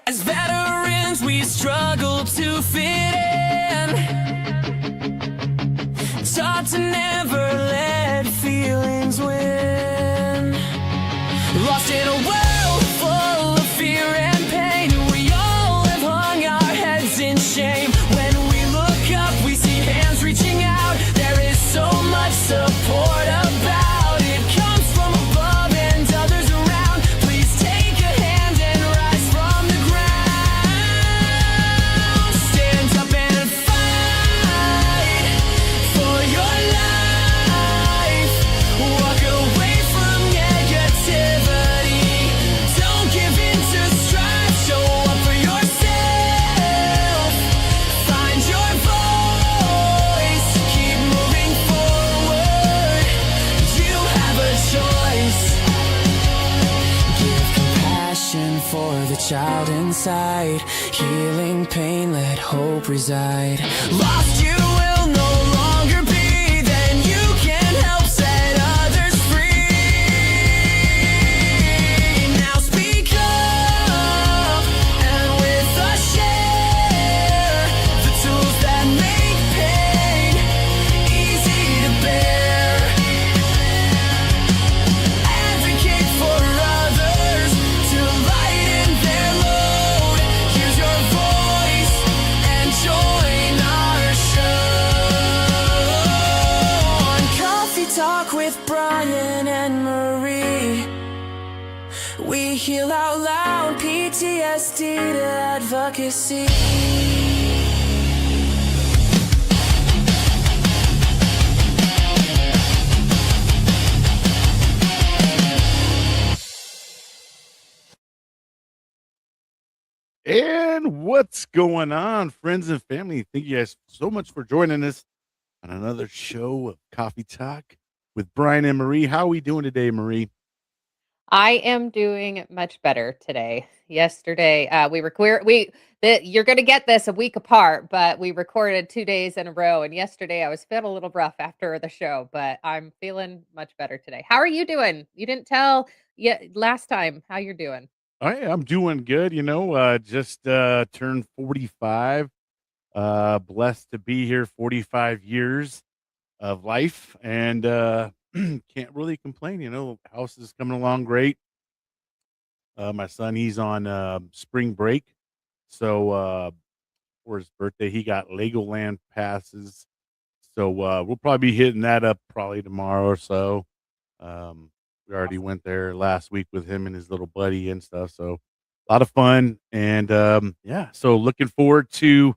As veterans, we struggle to fit in. Taught to never let feelings win. Lost in a world full of fear and pain. We all have hung our heads in shame. When we look up, we see hands reaching out. There is so much support about. It comes from above and others around. Please take a hand and rise from the ground. Stand up and fight for your life. Walk away from negativity. Don't give in to strife. Show up for yourself. Find your voice. Keep moving forward. You have a choice. Give compassion for the child inside. Healing pain, let hope reside. Lost you will no longer be. Then you can help set others free. Now speak up and with us share the tools that make pain easy to bear. Advocate for others to lighten their load. Use your voice and join our show. On Coffee Talk with Bryan and Marie, we heal out loud, PTSD to advocacy. And what's going on, friends and family? Thank you guys so much for joining us on another show of Coffee Talk with Bryan and Marie. How are we doing today, Marie? I am doing much better today. Yesterday, you're going to get this a week apart, but we recorded 2 days in a row. And yesterday, I was feeling a little rough after the show, but I'm feeling much better today. How are you doing? You didn't tell yet last time how you're doing. I'm doing good. Just turned 45. Blessed to be here 45 years of life and can't really complain. House is coming along great. My son, he's on spring break. So for his birthday, he got Legoland passes. So we'll probably be hitting that up probably tomorrow or so. We already went there last week with him and his little buddy and stuff. So a lot of fun. And so looking forward to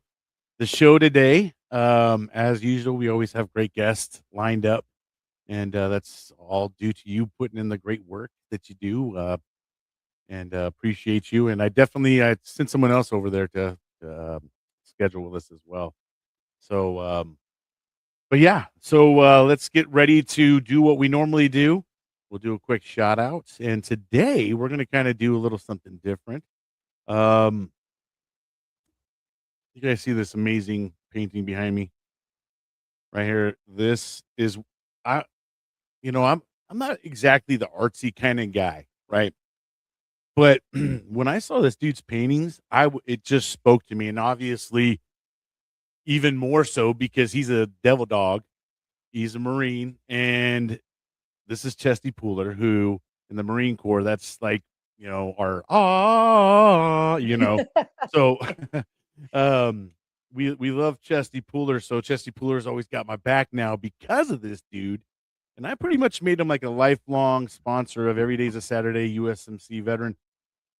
the show today. As usual, we always have great guests lined up. And that's all due to you putting in the great work that you do. And appreciate you. And I sent someone else over there to schedule with us as well. So, let's get ready to do what we normally do. We'll do a quick shout out. And today we're going to kind of do a little something different. You guys see this amazing painting behind me right here? This is, I'm not exactly the artsy kind of guy, right? But when I saw this dude's paintings, it just spoke to me. And obviously, even more so because he's a devil dog. He's a Marine. And this is Chesty Pooler, who in the Marine Corps, that's like, our, So we love Chesty Pooler. So Chesty Pooler's always got my back now because of this dude. And I pretty much made him like a lifelong sponsor of Every Day's a Saturday USMC veteran.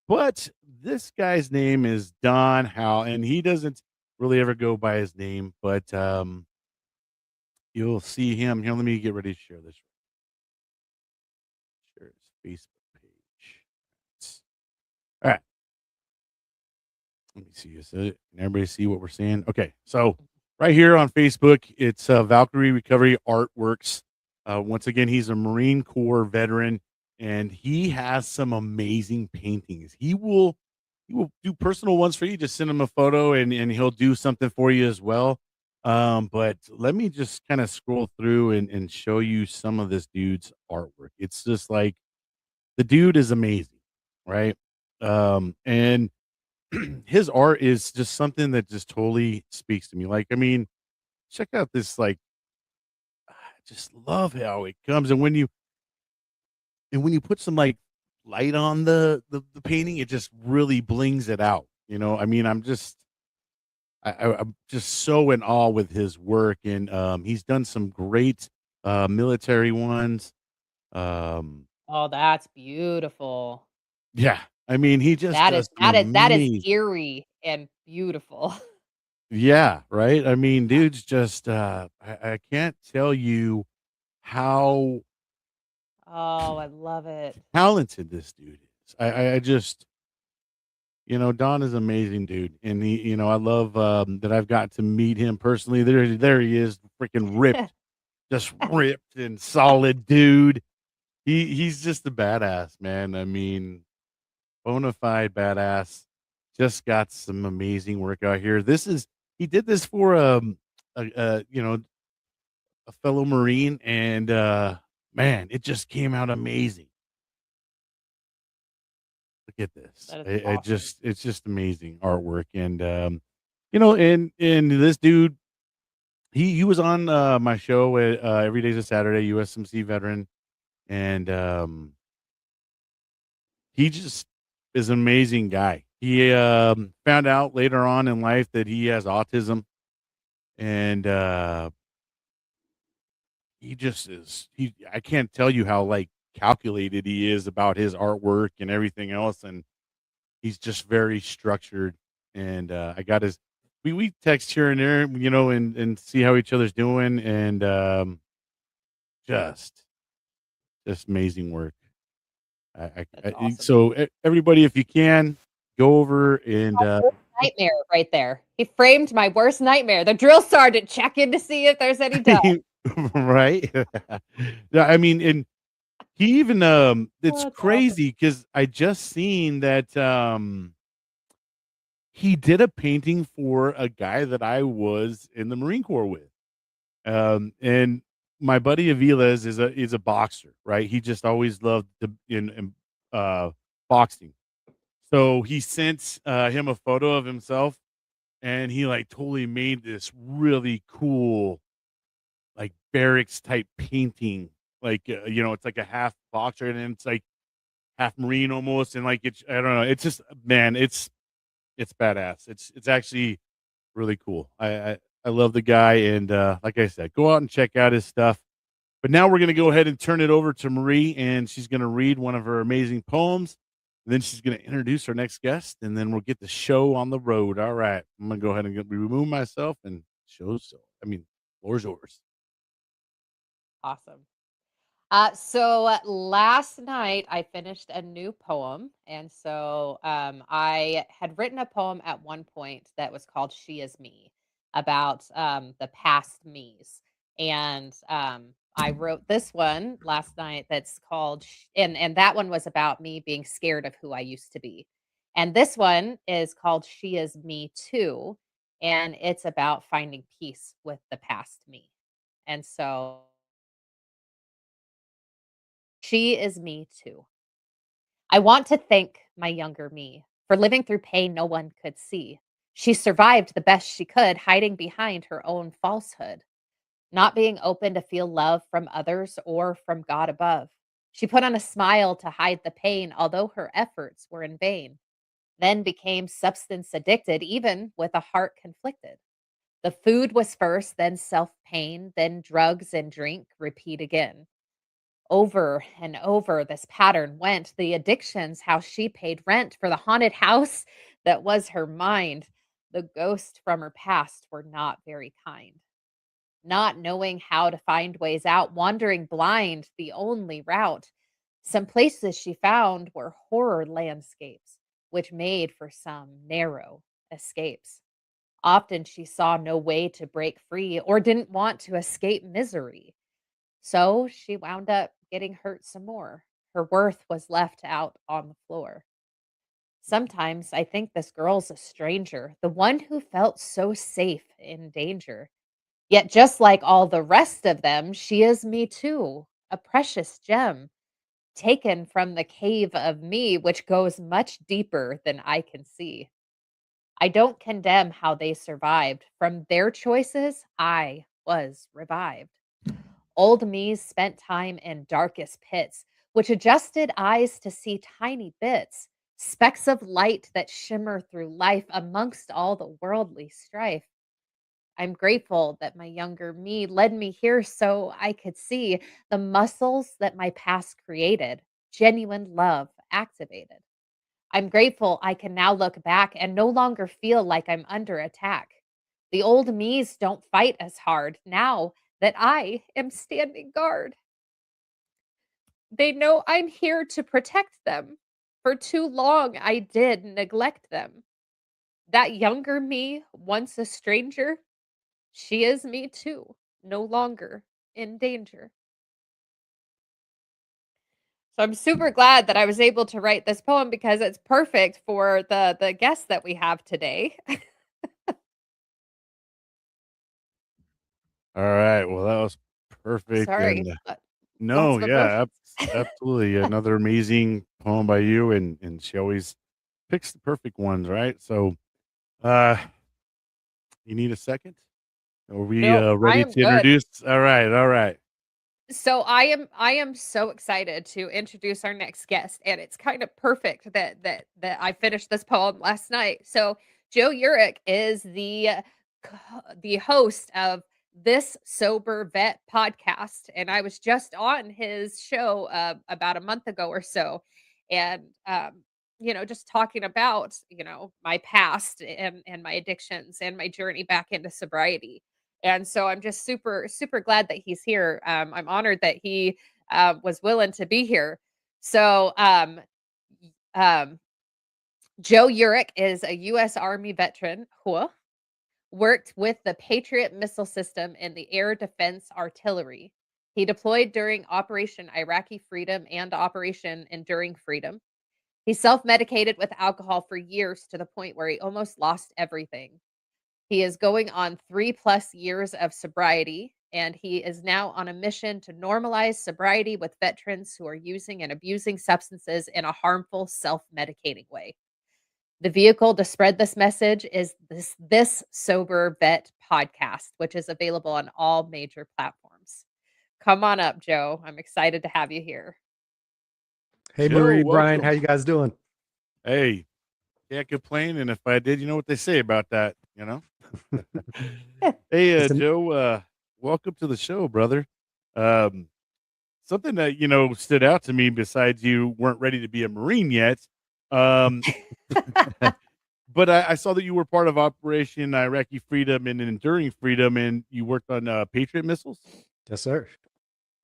But this guy's name is Don Howe, and he doesn't really ever go by his name, but you'll see him here. Let me get ready to share this. Share his Facebook page. All right. Let me see. Can everybody see what we're seeing? Okay. So right here on Facebook, it's Valkyrie Recovery Artworks. Once again, he's a Marine Corps veteran, and he has some amazing paintings. He will do personal ones for you. Just send him a photo, and he'll do something for you as well. But let me just kind of scroll through and show you some of this dude's artwork. It's just like the dude is amazing, right? And his art is just something that just totally speaks to me. Like, I mean, check out this, like, I just love how it comes, and when you put some, like, light on the painting, it just really blings it out, you know? I mean, I'm just so in awe with his work, and, he's done some great, military ones, um Oh, that's beautiful. yeah, I mean, he just That is does some that is that is amazing. eerie and beautiful. Yeah, right? I mean, dude's just, I can't tell you how Oh, I love it. talented this dude is. I just Don is an amazing dude, and I love, that I've got to meet him personally. There he is, freaking ripped, just ripped and solid dude. He's just a badass, man. I mean, bona fide badass. Just got some amazing work out here. He did this for, a fellow Marine, and, man, it just came out amazing. Look at this. That is I awesome. just it's just amazing artwork, and, and this dude, he was on, my show at, Every Day's a Saturday, USMC veteran, and, he just is an amazing guy. He, found out later on in life that he has autism, and, he just is he I can't tell you how, like, calculated he is about his artwork and everything else, and he's just very structured, and, I got his we text here and there, and see how each other's doing, and, just just amazing work. That's awesome. So, everybody, if you can, go over and, Worst nightmare right there. He framed my worst nightmare. The drill sergeant checking to see if there's any dust. right? Yeah, I mean, and he even, Oh, it's that's awesome. crazy because I just seen that, he did a painting for a guy that I was in the Marine Corps with. And my buddy Aviles is a boxer, right? He just always loved uh, boxing. So he sent, him a photo of himself, and he, like, totally made this really cool, like, barracks type painting. Like, it's like a half boxer, and then it's like half Marine almost, and, like, I don't know, it's just, man, it's badass. It's actually really cool. I love the guy, and, like I said, go out and check out his stuff. But now we're gonna go ahead and turn it over to Marie, and she's gonna read one of her amazing poems, and then she's gonna introduce our next guest, and then we'll get the show on the road. All right. I'm gonna go ahead and remove myself, and floor's yours. Awesome. So last night I finished a new poem, and so I had written a poem at one point that was called "She Is Me," about the past me's, and I wrote this one last night that's called, and that one was about me being scared of who I used to be, and this one is called "She Is Me Too," and it's about finding peace with the past me, and so. She is me too. I want to thank my younger me for living through pain no one could see. She survived the best she could, hiding behind her own falsehood, not being open to feel love from others or from God above. She put on a smile to hide the pain, although her efforts were in vain, then became substance addicted, even with a heart conflicted. The food was first, then self pain, then drugs and drink, repeat again. Over and over, this pattern went. The addictions, how she paid rent for the haunted house that was her mind. The ghosts from her past were not very kind. Not knowing how to find ways out, wandering blind, the only route. Some places she found were horror landscapes, which made for some narrow escapes. Often she saw no way to break free or didn't want to escape misery. So she wound up getting hurt some more. Her worth was left out on the floor. Sometimes I think this girl's a stranger, the one who felt so safe in danger. Yet, just like all the rest of them, she is me too, a precious gem taken from the cave of me, which goes much deeper than I can see. I don't condemn how they survived. From their choices, I was revived. Old me's spent time in darkest pits, which adjusted eyes to see tiny bits, specks of light that shimmer through life amongst all the worldly strife. I'm grateful that my younger me led me here so I could see the muscles that my past created, genuine love activated. I'm grateful I can now look back and no longer feel like I'm under attack. The old me's don't fight as hard now that I am standing guard. They know I'm here to protect them. For too long, I did neglect them. That younger me, once a stranger, she is me too, no longer in danger. So I'm super glad that I was able to write this poem because it's perfect for the guest that we have today. All right. Well, that was perfect. Sorry, And but lots no, of yeah, emotions. absolutely. Another amazing poem by you. And she always picks the perfect ones, right? So, uh, you need a second? Are we No, I ready am to good. introduce? All right. All right. So I am so excited to introduce our next guest, and it's kind of perfect that I finished this poem last night. So Joe Yurik is the host of This Sober Vet podcast, and I was just on his show about a month ago or so, and just talking about my past and my addictions and my journey back into sobriety. And so I'm just super, super glad that he's here. I'm honored that he was willing to be here. So, um, Joe Yurik is a U.S. Army veteran who worked with the Patriot Missile System in the Air Defense Artillery. He deployed during Operation Iraqi Freedom and Operation Enduring Freedom. He self medicated with alcohol for years to the point where he almost lost everything. He is going on 3+ years of sobriety, and he is now on a mission to normalize sobriety with veterans who are using and abusing substances in a harmful, self-medicating way. The vehicle to spread this message is this Sober Vet podcast, which is available on all major platforms. Come on up, Joe. I'm excited to have you here. Hey, Joe, Marie, Brian, how welcome. you guys doing? Hey, can't complain. And if I did, you know what they say about that, Hey, Listen, Joe, welcome to the show, brother. Um, Something that, stood out to me besides you weren't ready to be a Marine yet. Um, but I saw that you were part of Operation Iraqi Freedom and Enduring Freedom, and you worked on Patriot missiles. yes, sir.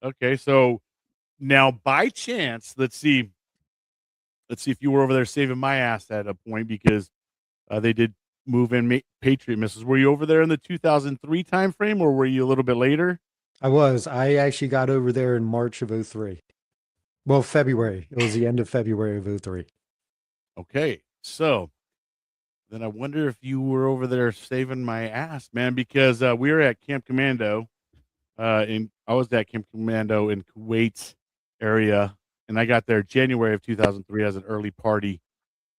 Okay, so now by chance, let's see if you were over there saving my ass at a point because they did move in Patriot missiles. Were you over there in the 2003 timeframe, or were you a little bit later? I actually got over there in March of '03. Well, February. It was the end of February of '03. Okay, so then I wonder if you were over there saving my ass, man, because we were at Camp Commando. I was at Camp Commando in Kuwait area, and I got there January of 2003 as an early party.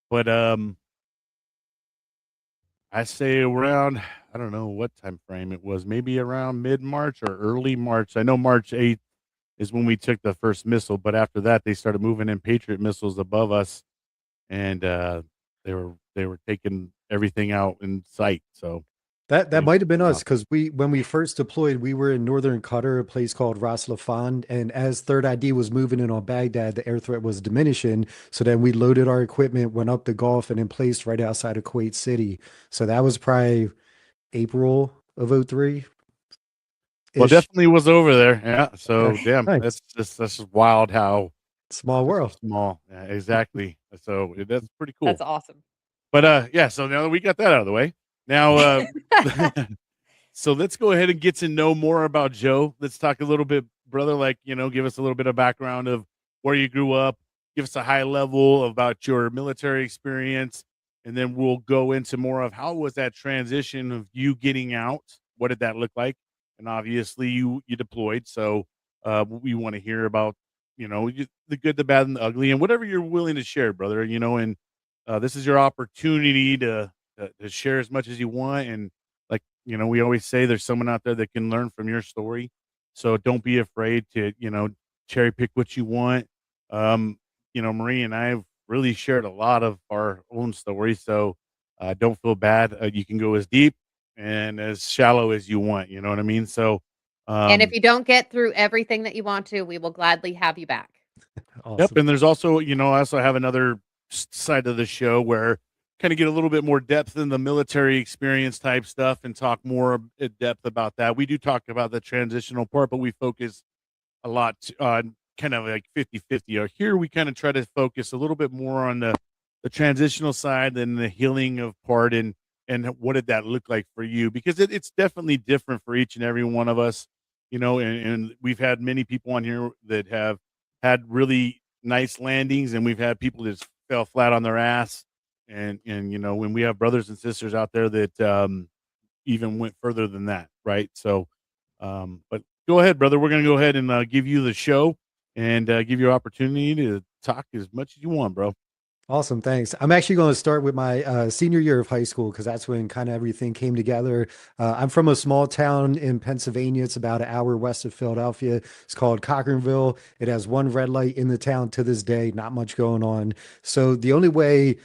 But I say around, I don't know what time frame it was, maybe around mid March or early March. I know March 8th is when we took the first missile, but after that they started moving in Patriot missiles above us, and they were taking everything out in sight. So That it might have been was us because when we first deployed, we were in northern Qatar, a place called Ras Laffan, and as Third ID was moving in on Baghdad, the air threat was diminishing. So then we loaded our equipment, went up the Gulf, and then placed right outside of Kuwait City. So that was probably April of '03 well, ish. definitely was over there. Yeah. So Okay, damn, nice. that's just wild how Small it's so world. small. Yeah, exactly. So that's pretty That's cool. awesome. But yeah. So now that we got that out of the way, now so let's go ahead and get to know more about Joe. Let's talk a little bit, brother. Like give us a little bit of background of where you grew up. Give us a high level about your military experience, and then we'll go into more of how was that transition of you getting out. What did that look like? And obviously, you deployed, so we want to hear about the good, the bad, and the ugly, and whatever you're willing to share, brother. And this is your opportunity to to share as much as you want. And like, we always say there's someone out there that can learn from your story. So don't be afraid to, cherry pick what you want. Um, Marie and I have really shared a lot of our own stories. So don't feel bad. You can go as deep and as shallow as you want. You know what I mean? So, And if um, you don't get through everything that you want to, we will gladly have you back. yep. Awesome. And there's also, I also have another side of the show where kind of get a little bit more depth in the military experience type stuff and talk more in depth about that. We do talk about the transitional part, but we focus a lot on kind of like 50-50. Or here we kind of try to focus a little bit more on the transitional side than the healing of part, and what did that look like for you? Because it's definitely different for each and every one of us, and we've had many people on here that have had really nice landings, and we've had people that just fell flat on their ass. And when we have brothers and sisters out there that even went further than that, right? So but go ahead, brother. We're going to go ahead and give you the show and give you an opportunity to talk as much as you want, bro. Awesome, thanks. I'm actually going to start with my senior year of high school because that's when kind of everything came together. I'm from a small town in Pennsylvania. It's about an hour west of Philadelphia. It's called Cochranville. It has one red light in the town to this day, not much going on. So the only way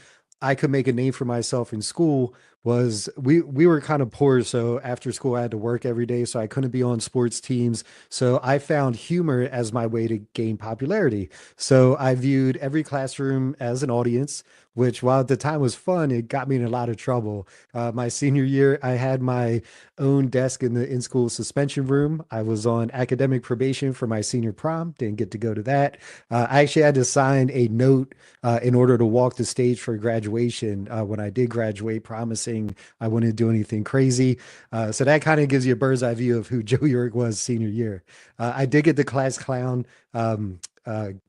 I could make a name for myself in school was we were kind of poor. So after school, I had to work every day. So I couldn't be on sports teams. So I found humor as my way to gain popularity. So I viewed every classroom as an audience, which while at the time was fun, it got me in a lot of trouble. My senior year, I had my own desk in the in-school suspension room. I was on academic probation for my senior prom, didn't get to go to that. I actually had to sign a note in order to walk the stage for graduation when I did graduate, promising I wouldn't do anything crazy. So that kind of gives you a bird's eye view of who Joe Yurik was senior year. I did get the class clown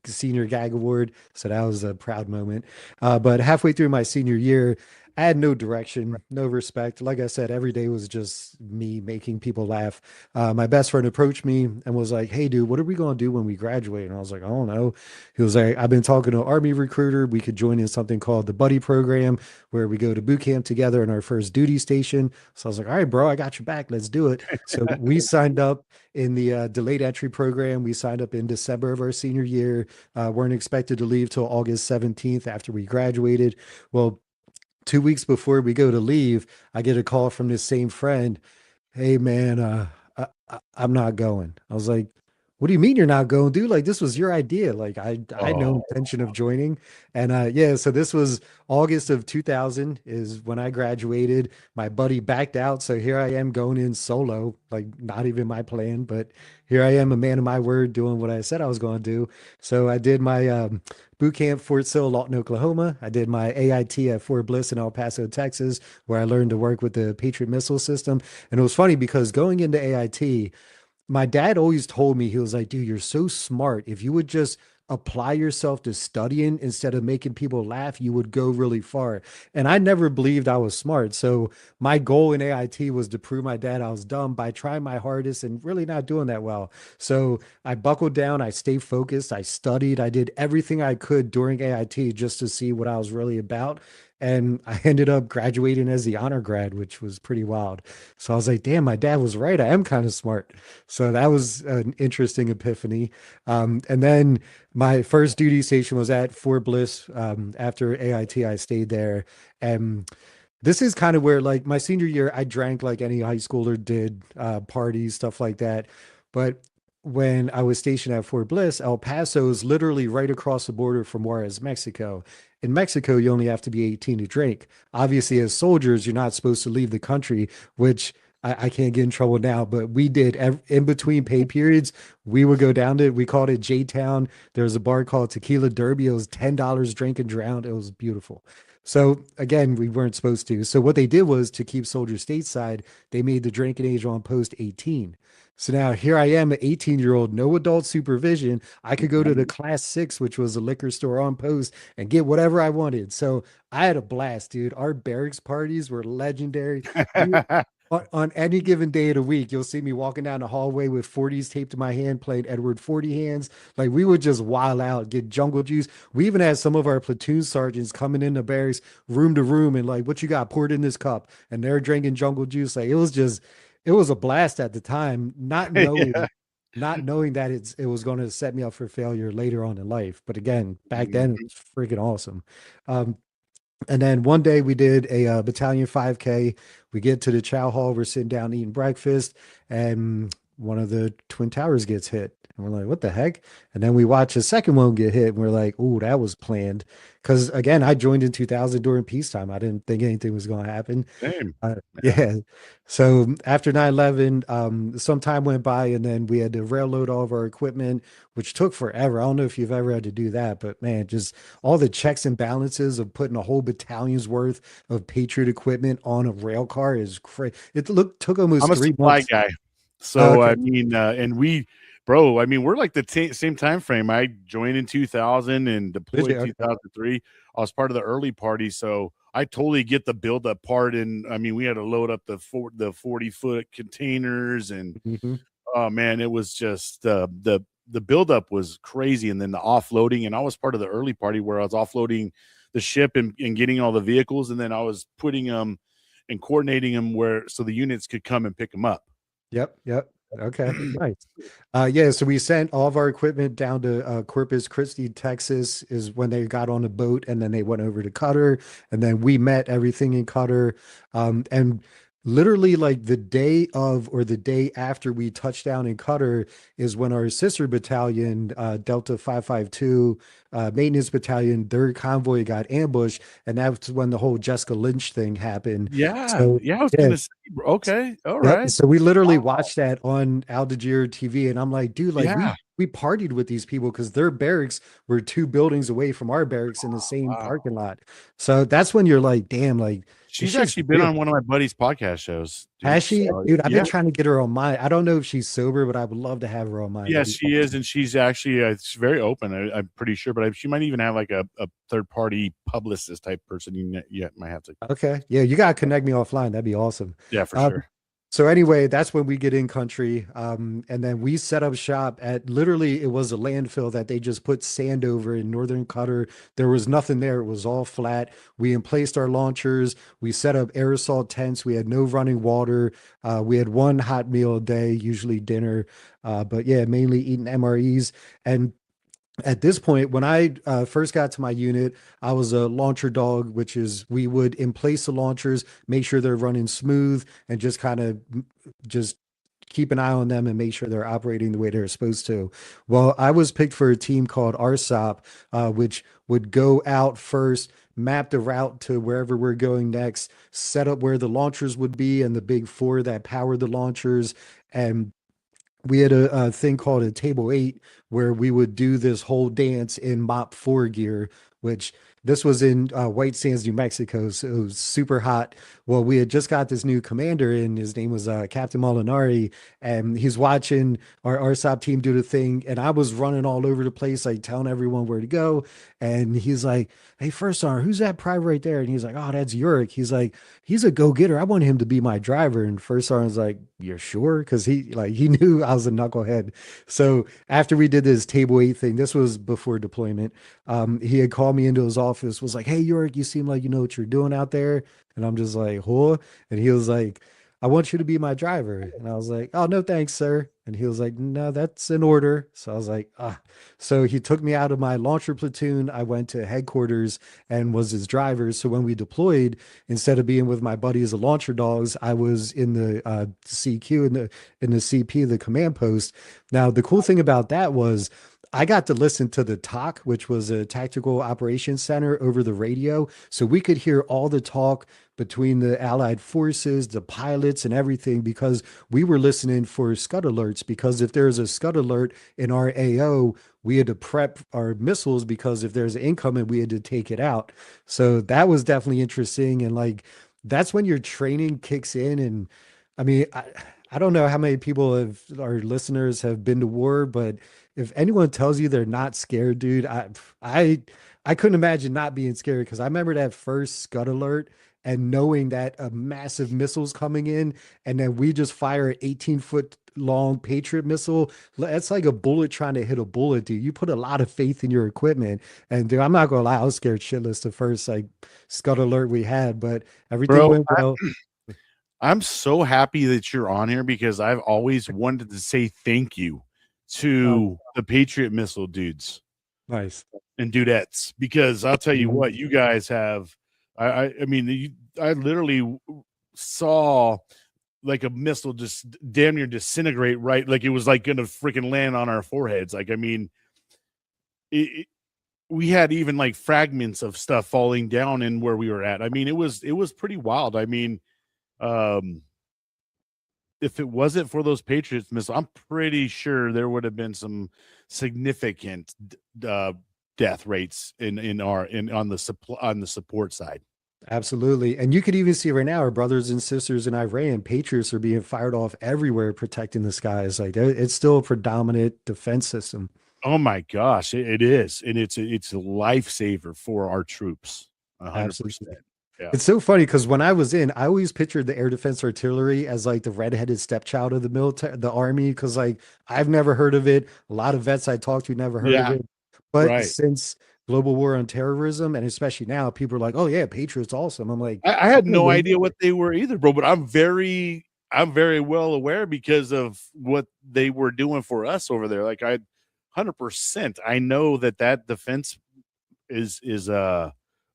senior gag award, so that was a proud moment. But halfway through my senior year, I had no direction, no respect. Like I said, every day was just me making people laugh. My best friend approached me and was like, "Hey, dude, what are we going to do when we graduate?" And I was like, "I don't know." He was like, "I've been talking to an Army recruiter. We could join in something called the Buddy Program, where we go to boot camp together in our first duty station." So I was like, "All right, bro, I got your back. Let's do it." So we signed up in the delayed entry program. We signed up in December of our senior year. Weren't expected to leave till August 17th after we graduated. Well, 2 weeks before we go to leave, I get a call from this same friend. "Hey man, I'm not going." I was like, "What do you mean you're not going, dude? Like this was your idea." Like I had no Oh, intention of joining. And yeah, so this was August of 2000 is when I graduated. My buddy backed out, so here I am going in solo, like not even my plan, but here I am, a man of my word, doing what I said I was going to do. So I did my boot camp, Fort Sill, Lawton, Oklahoma. I did my AIT at Fort Bliss in El Paso, Texas, where I learned to work with the Patriot Missile system. And it was funny because going into AIT, my dad always told me, he was like, "Dude, you're so smart. If you would just apply yourself to studying instead of making people laugh, you would go really far." And I never believed I was smart. So my goal in AIT was to prove my dad I was dumb by trying my hardest and really not doing that well. So I buckled down, I stayed focused, I studied, I did everything I could during AIT just to see what I was really about. And I ended up graduating as the honor grad, which was pretty wild. So I was like, damn, my dad was right. I am kind of smart. So that was an interesting epiphany. And then my first duty station was at Fort Bliss. After AIT, I stayed there. And this is kind of where, like, my senior year, I drank like any high schooler did, parties, stuff like that. But when I was stationed at Fort Bliss, El Paso is literally right across the border from Juarez, Mexico. In Mexico, you only have to be 18 to drink. Obviously, as soldiers, you're not supposed to leave the country, which I can't get in trouble now, but we did in between pay periods. We would go down to, we called it J Town. There was a bar called Tequila Derby. It was $10 drink and drown. It was beautiful. So again, we weren't supposed to. So what they did was to keep soldiers stateside, they made the drinking age on post 18. So now here I am, an 18-year-old, no adult supervision. I could go to the class 6, which was a liquor store on post, and get whatever I wanted. So I had a blast, dude. Our barracks parties were legendary. We on any given day of the week, you'll see me walking down the hallway with 40s taped to my hand, playing Edward 40 hands. Like we would just wild out, get jungle juice. We even had some of our platoon sergeants coming in the barracks room to room and like, what you got poured in this cup? And they're drinking jungle juice. Like it was a blast at the time, Yeah. not knowing that it was going to set me up for failure later on in life. But again, back then it Mhm. was freaking awesome. Um, and then one day we did a battalion 5K. We get to the chow hall. We're sitting down eating breakfast, and one of the twin towers gets hit. And we're like, "What the heck?" And then we watch a second one get hit, and we're like, "Oh, that was planned." Because again, I joined in 2000 during peacetime. I didn't think anything was going to happen. Same. Yeah. Yeah. So after 9/11, some time went by, and then we had to railroad all of our equipment, which took forever. I don't know if you've ever had to do that, but man, just all the checks and balances of putting a whole battalion's worth of Patriot equipment on a rail car is crazy. Took I'm almost a three supply months. guy. Oh, So okay. I mean, and we, bro, I mean, we're like the same time frame. I joined in 2000 and Did you? deployed Okay. 2003. I was part of the early party, so I totally get the build up part. And I mean, we had to load up the 40-foot containers, and Mhm. oh man, it was just the buildup was crazy, and then the offloading. And I was part of the early party where I was offloading the ship and getting all the vehicles, and then I was putting them and coordinating them where so the units could come and pick them up. Yep, yep. Okay, nice. Yeah, so we sent all of our equipment down to Corpus Christi, Texas, is when they got on a boat, and then they went over to Qatar, and then we met everything in Qatar. And literally, like the day of or the day after we touched down in Qatar is when our sister battalion, Delta 552, maintenance battalion, their convoy got ambushed, and that's when the whole Jessica Lynch thing happened. Yeah, So, yeah, I was yeah, gonna say, okay, all yep. right. So we literally Wow. watched that on Al Jazeera TV, and I'm like, dude, like Yeah. we partied with these people because their barracks were two buildings away from our barracks in the same Wow. parking lot. So that's when you're like, damn, like this She's shit's actually been real. on one of my buddy's podcast shows, Has dude. she? So Dude, I've been yeah. trying to get her on mine. I don't know if she's sober, but I would love to have her on mine. That'd Yes, be she is, and she's actually she's very open. I'm pretty sure, but she might even have like a third party publicist type person. You might have to. okay. Yeah, you gotta connect me offline. That'd be awesome. Yeah, for Um, sure. so anyway, that's when we get in country. And then we set up shop at literally it was a landfill that they just put sand over in northern Qatar. There was nothing there. It was all flat. We emplaced our launchers. We set up aerosol tents. We had no running water. We had one hot meal a day, usually dinner. But yeah, mainly eating MREs. And at this point, when I first got to my unit, I was a launcher dog, which is we would emplace the launchers, make sure they're running smooth, and just kind of just keep an eye on them and make sure they're operating the way they're supposed to. Well, I was picked for a team called RSOP, which would go out first, map the route to wherever we're going next, set up where the launchers would be and the big four that powered the launchers, and we had a thing called a table eight where we would do this whole dance in mop four gear, which this was in White Sands, New Mexico. So it was super hot. Well, we had just got this new commander in. His name was Captain Molinari, and he's watching our RSOP team do the thing. And I was running all over the place, like telling everyone where to go. And he's like, "Hey, first sergeant, who's that private right there?" And he's like, "Oh, that's Yurik." He's like, "He's a go-getter. I want him to be my driver." And first sergeant's like, "You're sure?" Because he knew I was a knucklehead. So after we did this table eight thing, this was before deployment. He had called me into his office, was like, "Hey, Yurik, you seem like you know what you're doing out there." And I'm just like, "Huh?" And he was like, "I want you to be my driver." And I was like, "Oh, no, thanks, sir." And he was like, "No, that's an order." So I was like, "Ah." So he took me out of my launcher platoon. I went to headquarters and was his driver. So when we deployed, instead of being with my buddies, the launcher dogs, I was in the CQ in the CP, the command post. Now, the cool thing about that was I got to listen to the talk, which was a tactical operations center over the radio. So we could hear all the talk between the Allied forces, the pilots, and everything because we were listening for scud alerts. Because if there's a scud alert in our AO, we had to prep our missiles because if there's an incoming, we had to take it out. So that was definitely interesting. And like, that's when your training kicks in. And I mean, I don't know how many people our listeners have been to war, but if anyone tells you they're not scared, dude, I couldn't imagine not being scared because I remember that first scud alert and knowing that a massive missile's coming in, and then we just fire an 18-foot long Patriot missile. That's like a bullet trying to hit a bullet, dude. You put a lot of faith in your equipment. And dude, I'm not gonna lie, I was scared shitless the first like scud alert we had, but everything Bro, went well. I'm so happy that you're on here because I've always wanted to say thank you to the Patriot Missile dudes Nice. and dudettes, because I'll tell you Mhm. what, you guys have. I mean, I literally saw like a missile just damn near disintegrate, right? Like it was like going to freaking land on our foreheads. Like, I mean, we had even like fragments of stuff falling down in where we were at. I mean, it was pretty wild. I mean, if it wasn't for those Patriots missiles, I'm pretty sure there would have been some significant death rates on the support side. Absolutely. And you could even see right now our brothers and sisters in Iran, Patriots are being fired off everywhere protecting the skies. Like it's still a predominant defense system. Oh my gosh, it is, and it's a lifesaver for our troops. 100%. Absolutely. Yeah. It's so funny because when I was in, I always pictured the air defense artillery as like the redheaded stepchild of the military, the army, because like I've never heard of it. A lot of vets I talked to never heard of Yeah, it. But right. since global war on terrorism, and especially now, people are like, "Oh yeah, Patriot's awesome." I'm like, I had no "Okay, idea what they were either, bro. But I'm very well aware because of what they were doing for us over there. Like 100%, I know that defense is a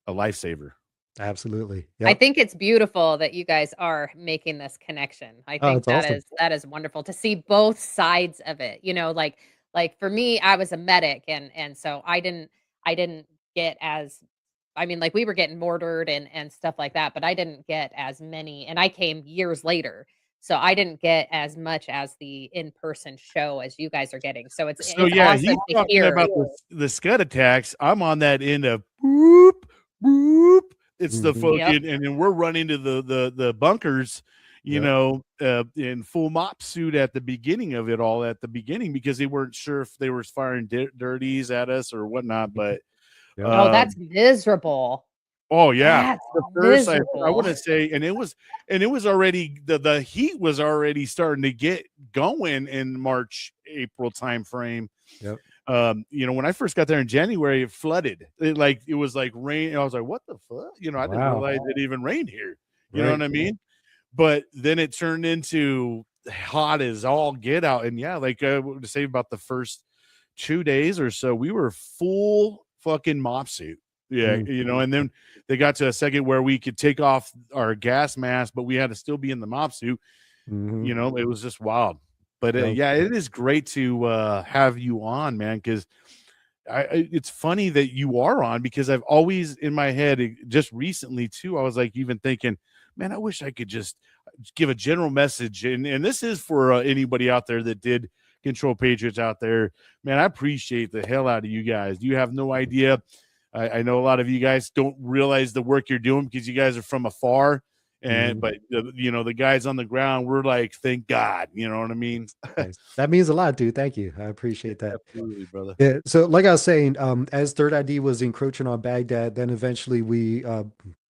lifesaver. absolutely." I Yep. think it's beautiful that you guys are making this connection. I Oh, think it's awesome. that is wonderful to see both sides of it. You know, like for me, I was a medic and so I didn't get as I mean, like we were getting mortared and stuff like that, but I didn't get as many and I came years later. So I didn't get as much as the in-person show as you guys are getting. So So it's yeah, awesome he's to talking hear. about the scud attacks. I'm on that end of boop boop. It's the Mhm. Yep. fucking, and then we're running to the bunkers, Yep. in full mop suit at the beginning of it all at the beginning because they weren't sure if they were firing dirties at us or whatnot. But Yep. Oh, um, that's miserable. oh yeah, That's the first I miserable. want to say, and it was already the heat was already starting to get going in March April time frame. Yep. When I first got there in January, it flooded. It was like rain. And I was like, what the fuck? I didn't Wow. realize it even rained here. You know Right. what I mean? But then it turned into hot as all get out. And yeah, like I would say about the first 2 days or so, we were full fucking mop suit. Yeah, Mhm. and then they got to a second where we could take off our gas mask, but we had to still be in the mop suit. Mhm. It was just wild. But Yep. yeah, it is great to have you on, man, because it's funny that you are on because I've always in my head just recently too. I was like even thinking, man, I wish I could just give a general message, and this is for anybody out there that did control Patriots out there. Man, I appreciate the hell out of you guys. You have no idea. I know a lot of you guys don't realize the work you're doing because you guys are from afar. Mhm. But the guys on the ground, we're like, thank God, you know what I mean? Nice. That means a lot, dude. Thank you. I appreciate that. Absolutely, brother. Yeah. So, like I was saying, as Third ID was encroaching on Baghdad, then eventually we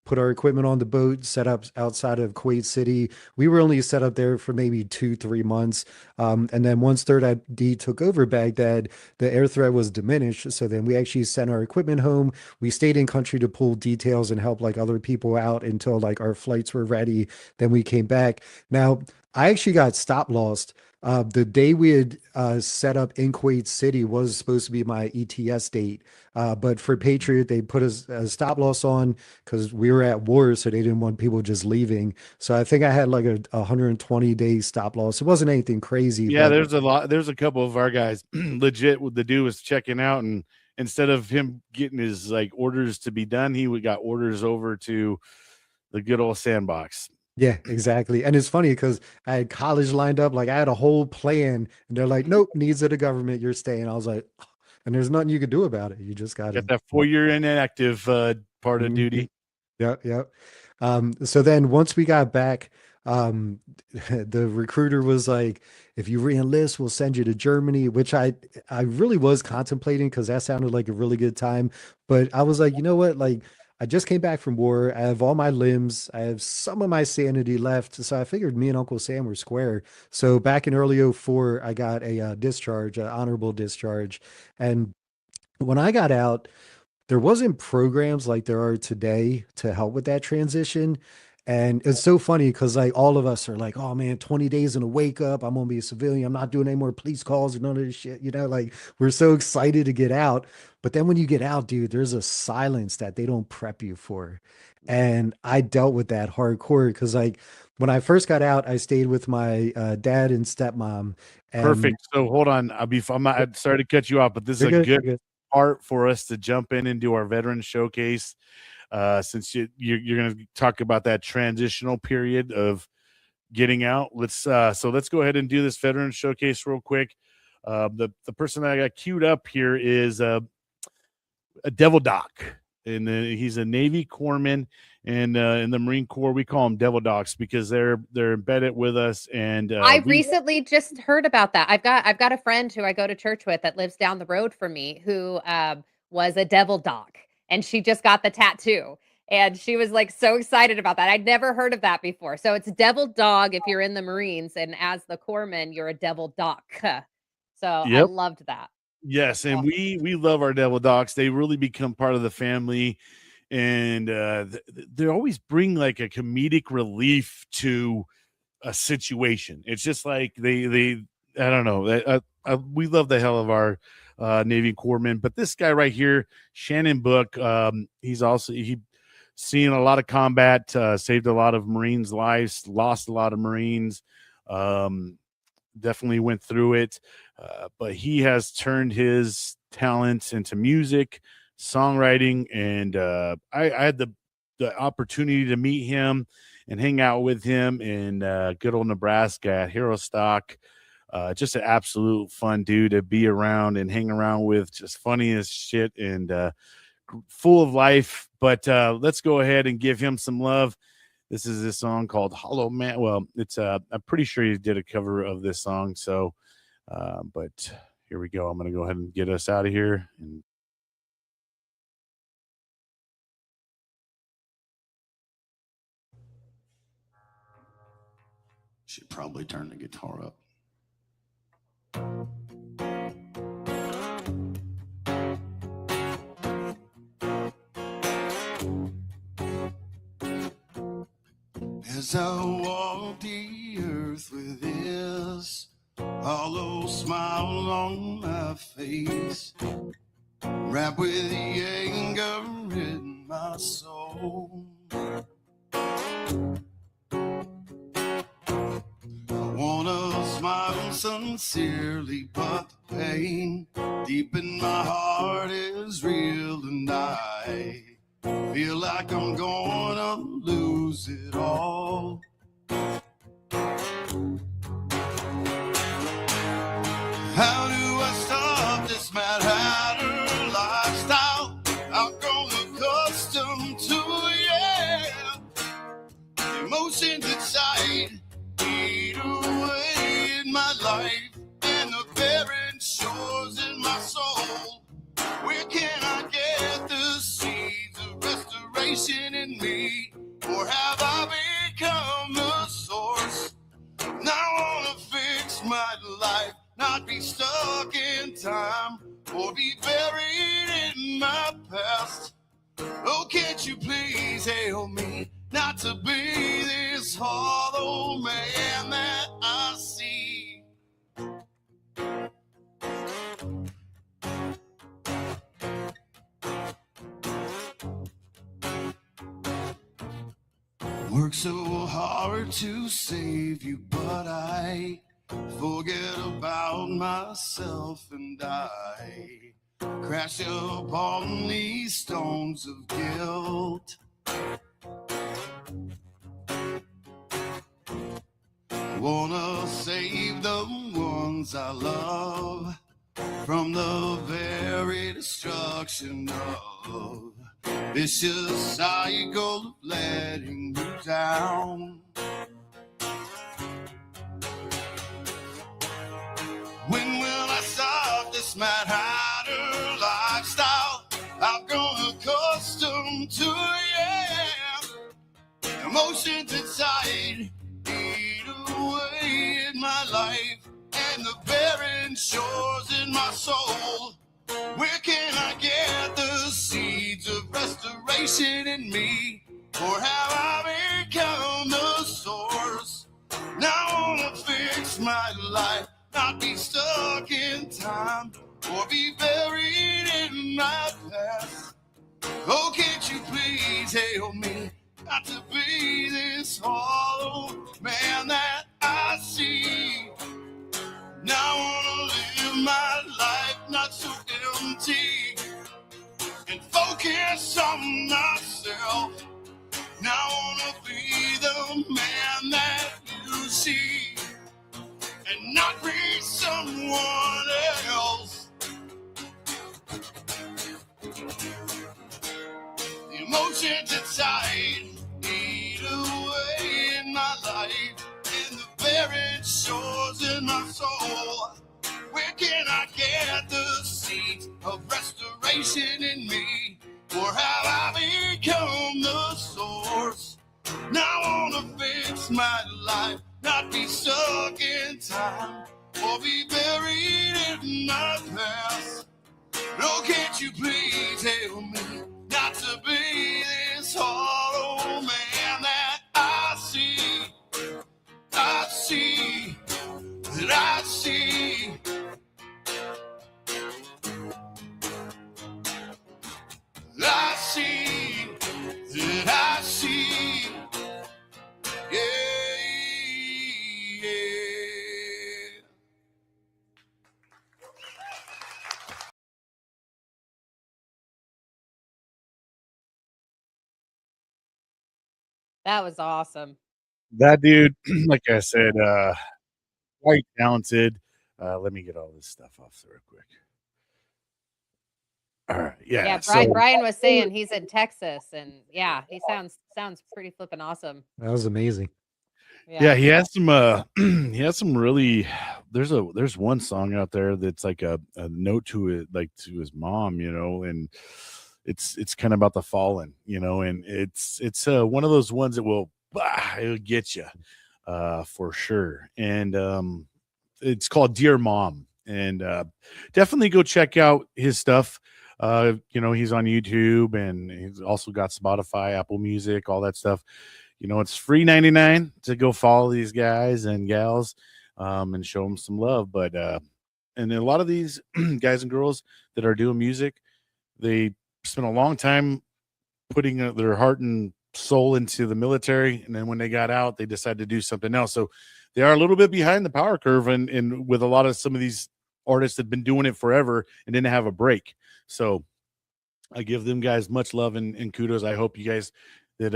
put our equipment on the boat, set up outside of Kuwait City. We were only set up there for maybe 2, 3 months. And then once Third ID took over Baghdad, the air threat was diminished. So then we actually sent our equipment home. We stayed in country to pull details and help like other people out until like our flights were ready. Then we came back. Now, I actually got stop lost. The day we had set up in Kuwait City was supposed to be my ETS date. But for Patriot, they put a stop loss on because we were at war, so they didn't want people just leaving. So I think I had like a 120-day stop loss. It wasn't anything crazy, Yeah, but there's a couple of our guys legit what the dude was checking out, and instead of him getting his like orders to be done, got orders over to the good old sandbox. yeah, exactly. And it's funny because I had college lined up, like I had a whole plan, and they're like, nope, needs of the government, you're staying. I was like, and there's nothing you could do about it. You just got Got to. that 4 year inactive part of Mhm. duty. Yep, yep. So then once we got back, the recruiter was like, if you re-enlist, we'll send you to Germany, which I really was contemplating because that sounded like a really good time. But I was like, you know what? Like, I just came back from war. I have all my limbs. I have some of my sanity left. So I figured me and Uncle Sam were square. So back in early '04, I got a discharge, an honorable discharge. And when I got out, there wasn't programs like there are today to help with that transition. And it's so funny because like all of us are like, oh man, 20 days in a wake up. I'm gonna be a civilian. I'm not doing any more police calls or none of this shit. Like we're so excited to get out. But then when you get out, dude, there's a silence that they don't prep you for. And I dealt with that hardcore because like when I first got out, I stayed with my dad and stepmom. And Perfect. So hold on. I'm sorry to cut you off, but this is you're a good. good You're good. part for us to jump in and do our veteran showcase. Since you're going to talk about that transitional period of getting out, let's go ahead and do this veteran showcase real quick. The person that I got queued up here is a Devil Doc, and he's a Navy corpsman, and in the Marine Corps we call them Devil Docs because they're embedded with us. And I recently just heard about that. I've got a friend who I go to church with that lives down the road from me who was a devil doc, and she just got the tattoo. And she was like so excited about that. I'd never heard of that before. So it's devil dog if you're in the Marines, and as the corpsman, you're a devil doc. So I Yep. loved that. Yes, and Awesome. we love our Devil Docs. They really become part of the family, and they always bring like a comedic relief to a situation. It's just like they I don't know. We love the hell of our Navy corpsmen, but this guy right here, Shannon Book, he seen a lot of combat, saved a lot of Marines' lives, lost a lot of Marines. Definitely went through it, but he has turned his talents into music, songwriting, and I had the opportunity to meet him and hang out with him in good old Nebraska at Hero Stock. Just an absolute fun dude to be around and hang around with, just funny as shit and full of life. But let's go ahead and give him some love. This is a song called Hollow Man. Well, it's I'm pretty sure he did a cover of this song. So, but here we go. I'm going to go ahead and get us out of here. And should probably turn the guitar up. As I walk the earth with this hollow smile on my face, wrapped with the anger in my soul, I wanna smile sincerely, but the pain deep in my heart is real, and I feel like I'm gonna lose it all. How do I stop this Mad Hatter lifestyle I've grown accustomed to? Yeah, emotions inside eat away in my life, and the barren shores in my soul. Where can I get the seeds of restoration in me? Or have I become the source? Now I wanna fix my life, not be stuck in time, or be buried in my past. Oh, can't you please help me not to be this hollow man that I see? Work so hard to save you, but I forget about myself, and I crash upon these stones of guilt. Wanna save the ones I love from the very destruction of vicious cycle of letting you down. When will I stop this Mad Hatter lifestyle I've grown accustomed to? emotions inside eat away in my life, and the barren shores in my soul. Where can I get the seeds of restoration in me? Or have I become the source? Now I wanna fix my life, not be stuck in time, or be buried in my past. Oh, can't you please help me not to be this hollow man that I see? Now I wanna live my life not so empty, and focus on myself. Now I wanna be the man that you see, and not be someone else. The emotions inside eat away in my life, and the barren shores in my soul. Where can I get the seeds of restoration in me? Or have I become the source? Now I wanna fix my life, not be stuck in time, or be buried in my past. No, can't you please help me not to be this hollow man that I see, that I see. I see that I see, yeah, yeah. That was awesome. That dude, like I said, quite talented. Let me get all this stuff off so real quick. All right, Yeah, yeah. Brian was saying he's in Texas, and yeah, he sounds pretty flippin' awesome. That was amazing. Yeah, he has some he has some really there's one song out there that's like a note to it, like to his mom, you know, and it's kind of about the fallen, you know, and it's one of those ones that it'll get you for sure. And it's called Dear Mom, and definitely go check out his stuff. You know, he's on YouTube, and he's also got Spotify, Apple Music, all that stuff. You know, it's free 99 to go follow these guys and gals and show them some love. But and a lot of these guys and girls that are doing music, they spent a long time putting their heart and soul into the military, and then when they got out, they decided to do something else. So they are a little bit behind the power curve, and with a lot of some of these artists that have been doing it forever and didn't have a break. So I give them guys much love and kudos. I hope you guys that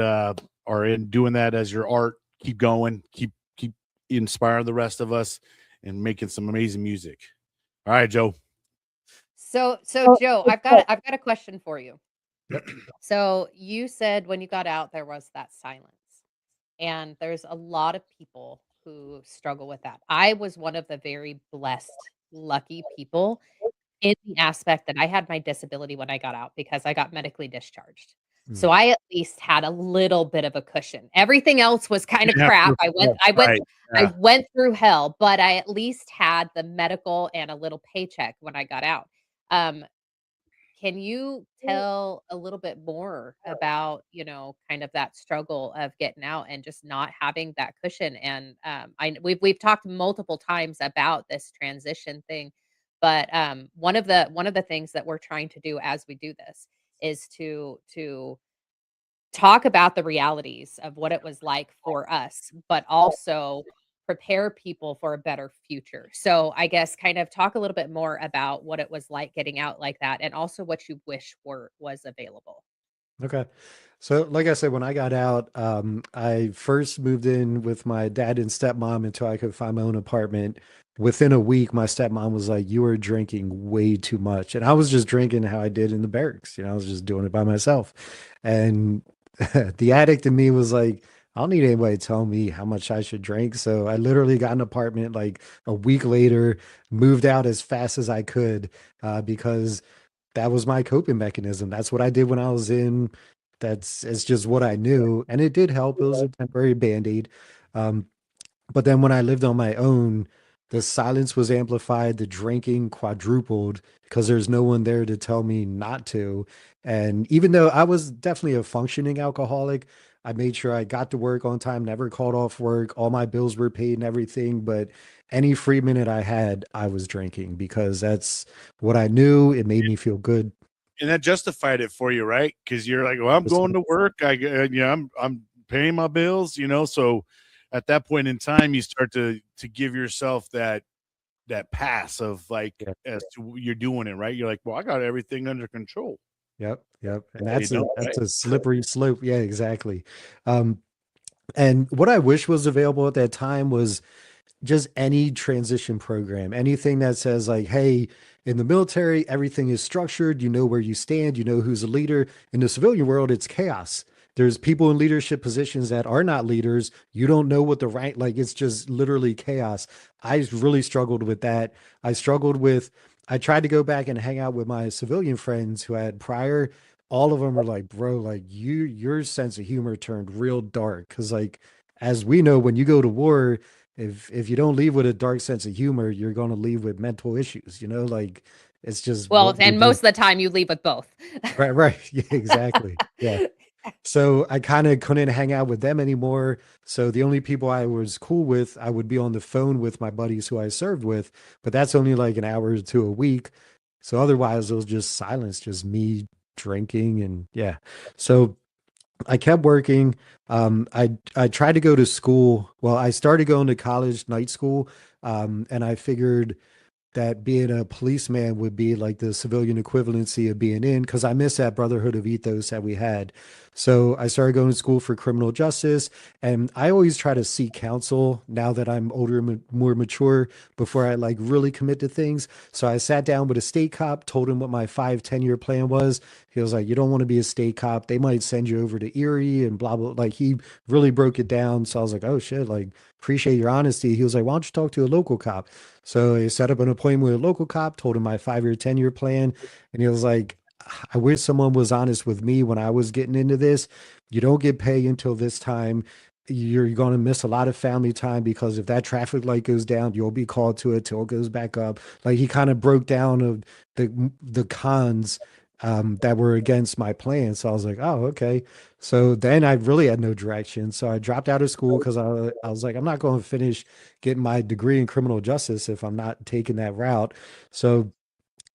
are in doing that as your art keep going, keep inspiring the rest of us and making some amazing music. All right, Joe. So Joe, I've got a question for you. So you said when you got out there was that silence. And there's a lot of people who struggle with that. I was one of the very blessed, lucky people in the aspect that I had my disability when I got out because I got medically discharged. So I at least had a little bit of a cushion. Everything else was kind of crap. I went through hell, but I at least had the medical and a little paycheck when I got out. Can you tell a little bit more about, you know, kind of that struggle of getting out and just not having that cushion? And we've talked multiple times about this transition thing, but one of the things that we're trying to do as we do this is to talk about the realities of what it was like for us, but also prepare people for a better future. So I guess kind of talk a little bit more about what it was like getting out like that and also what you wish was available. Okay. So like I said, when I got out, I first moved in with my dad and stepmom until I could find my own apartment. Within a week, my stepmom was like, "You are drinking way too much." And I was just drinking how I did in the barracks. You know, I was just doing it by myself. And the addict in me was like, I don't need anybody to tell me how much I should drink. So I literally got an apartment like a week later, moved out as fast as I could because that was my coping mechanism. That's what I did when I was in it's just what I knew, and it did help. It was a temporary band-aid. Um, but then when I lived on my own, the silence was amplified, the drinking quadrupled because there's no one there to tell me not to. And even though I was definitely a functioning alcoholic, I made sure I got to work on time, never called off work, all my bills were paid and everything. But any free minute I had, I was drinking because that's what I knew. It made me feel good. And that justified it for you, right? Because you're like, well, I'm going to work. I'm paying my bills, So at that point in time, you start to give yourself that pass of like, Yeah. as to you're doing it right. You're like, well, I got everything under control. Yep, yep. And Yeah, you that's a don't, that's right? a slippery slope. Yeah, exactly. Um, and what I wish was available at that time was just any transition program, anything that says like, hey, in the military, everything is structured. You know where you stand. You know who's a leader. In the civilian world, it's chaos. There's people in leadership positions that are not leaders. You don't know what the rank, like it's just literally chaos. I really struggled with that. I struggled with, I tried to go back and hang out with my civilian friends who had prior. All of them were like, bro, like your sense of humor turned real dark. Cause like, as we know, when you go to war, if you don't leave with a dark sense of humor, you're going to leave with mental issues, like it's just Well, what we and most do. of the time you leave with both. Right, right. Yeah, exactly. Yeah. So I kind of couldn't hang out with them anymore. So the only people I was cool with, I would be on the phone with my buddies who I served with, but that's only like an hour to a week. So otherwise it was just silence, just me drinking and yeah. So I kept working. I tried to go to school. Well, I started going to college night school, and I figured that being a policeman would be like the civilian equivalency of being in because I miss that brotherhood of ethos that we had. So I started going to school for criminal justice, and I always try to seek counsel now that I'm older and more mature before I like really commit to things. So I sat down with a state cop, told him what my 5, 10 year plan was. He was like, "You don't want to be a state cop. They might send you over to Erie and blah blah." Like he really broke it down. So I was like, "Oh shit!" Like appreciate your honesty. He was like, "Why don't you talk to a local cop?" So I set up an appointment with a local cop, told him my 5 year, 10 year plan. And he was like, I wish someone was honest with me when I was getting into this. You don't get paid until this time. You're going to miss a lot of family time because if that traffic light goes down, you'll be called to it till it goes back up. Like he kind of broke down of the cons that were against my plan. So I was like, oh, okay. So then I really had no direction. So I dropped out of school because I was like, I'm not going to finish getting my degree in criminal justice if I'm not taking that route. So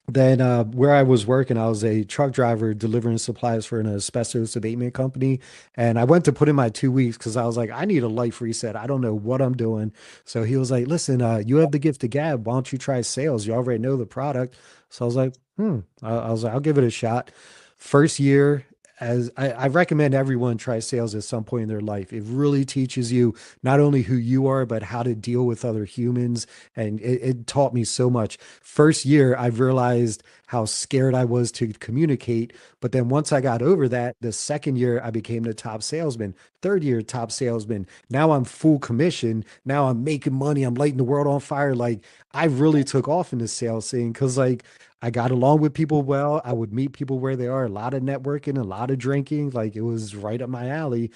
then where I was working, I was a truck driver delivering supplies for an asbestos abatement company. And I went to put in my 2 weeks because I was like, I need a life reset. I don't know what I'm doing. So he was like, listen, you have the gift of gab. Why don't you try sales? You already know the product. So I was like, I was like, I'll give it a shot. First year, as I recommend everyone try sales at some point in their life. It really teaches you not only who you are, but how to deal with other humans. And it taught me so much. First year, I realized how scared I was to communicate. But then once I got over that, the second year, I became the top salesman. Third year, top salesman. Now I'm full commission. Now I'm making money. I'm lighting the world on fire. Like I really took off in the sales scene because like I got along with people well. I would meet people where they are, a lot of networking, a lot of drinking. Like it was right up my alley.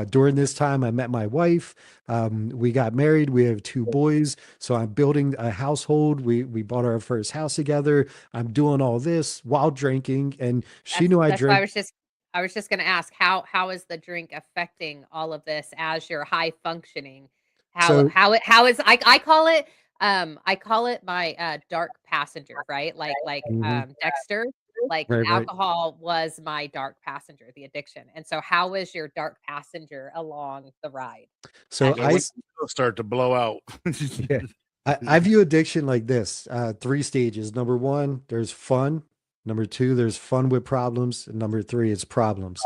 During this time, I met my wife. We got married. We have 2 boys. So I'm building a household. We bought our first house together. I'm doing all this while drinking. And she knew I That's why drank. I was just gonna ask how is the drink affecting all of this as you're high functioning? So, How is I call it my dark passenger, right? mhm, Dexter, like right, right. alcohol was my dark passenger, the addiction. And so how is your dark passenger along the ride So as Yeah, you're when you start to blow out. yeah, I view addiction like this, 3 stages. Number one, there's fun. Number two, there's fun with problems. And number three, it's problems.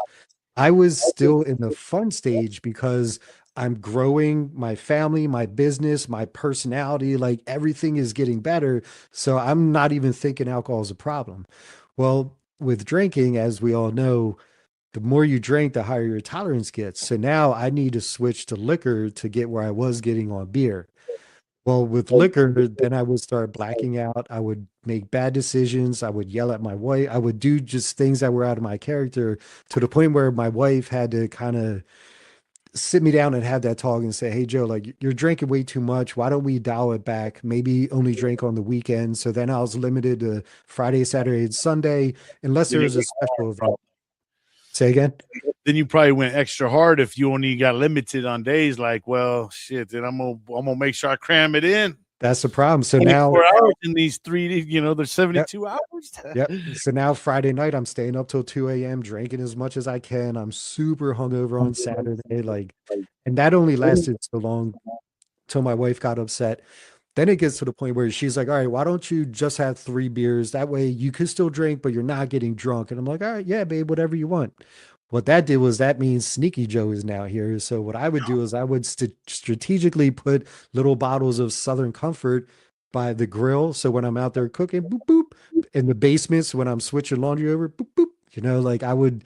I was still in the fun stage because I'm growing my family, my business, my personality, like everything is getting better. So I'm not even thinking alcohol is a problem. Well, with drinking, as we all know, the more you drink, the higher your tolerance gets. So now I need to switch to liquor to get where I was getting on beer. Well, with liquor, then I would start blacking out. I would make bad decisions. I would yell at my wife. I would do just things that were out of my character to the point where my wife had to kind of sit me down and have that talk and say, "Hey, Joe, like you're drinking way too much. Why don't we dial it back? Maybe only drink on the weekend." So then I was limited to Friday, Saturday, and Sunday, unless Then there you was a special event. Say again. then you probably went extra hard if you only got limited on days. Like, well, shit, then I'm gonna make sure I cram it in. That's the problem. So now, 24 hours in these there's yep, 72 hours. yep. So now Friday night, I'm staying up till 2 a.m., drinking as much as I can. I'm super hungover on Saturday. Like, and that only lasted so long till my wife got upset. Then it gets to the point where she's like, all right, why don't you just have 3 beers? That way you can still drink, but you're not getting drunk. And I'm like, all right, yeah, babe, whatever you want. What that did was that means Sneaky Joe is now here. So what I would do is I would strategically put little bottles of Southern Comfort by the grill. So when I'm out there cooking, boop, boop, in the basements, when I'm switching laundry over, boop, boop, like I would,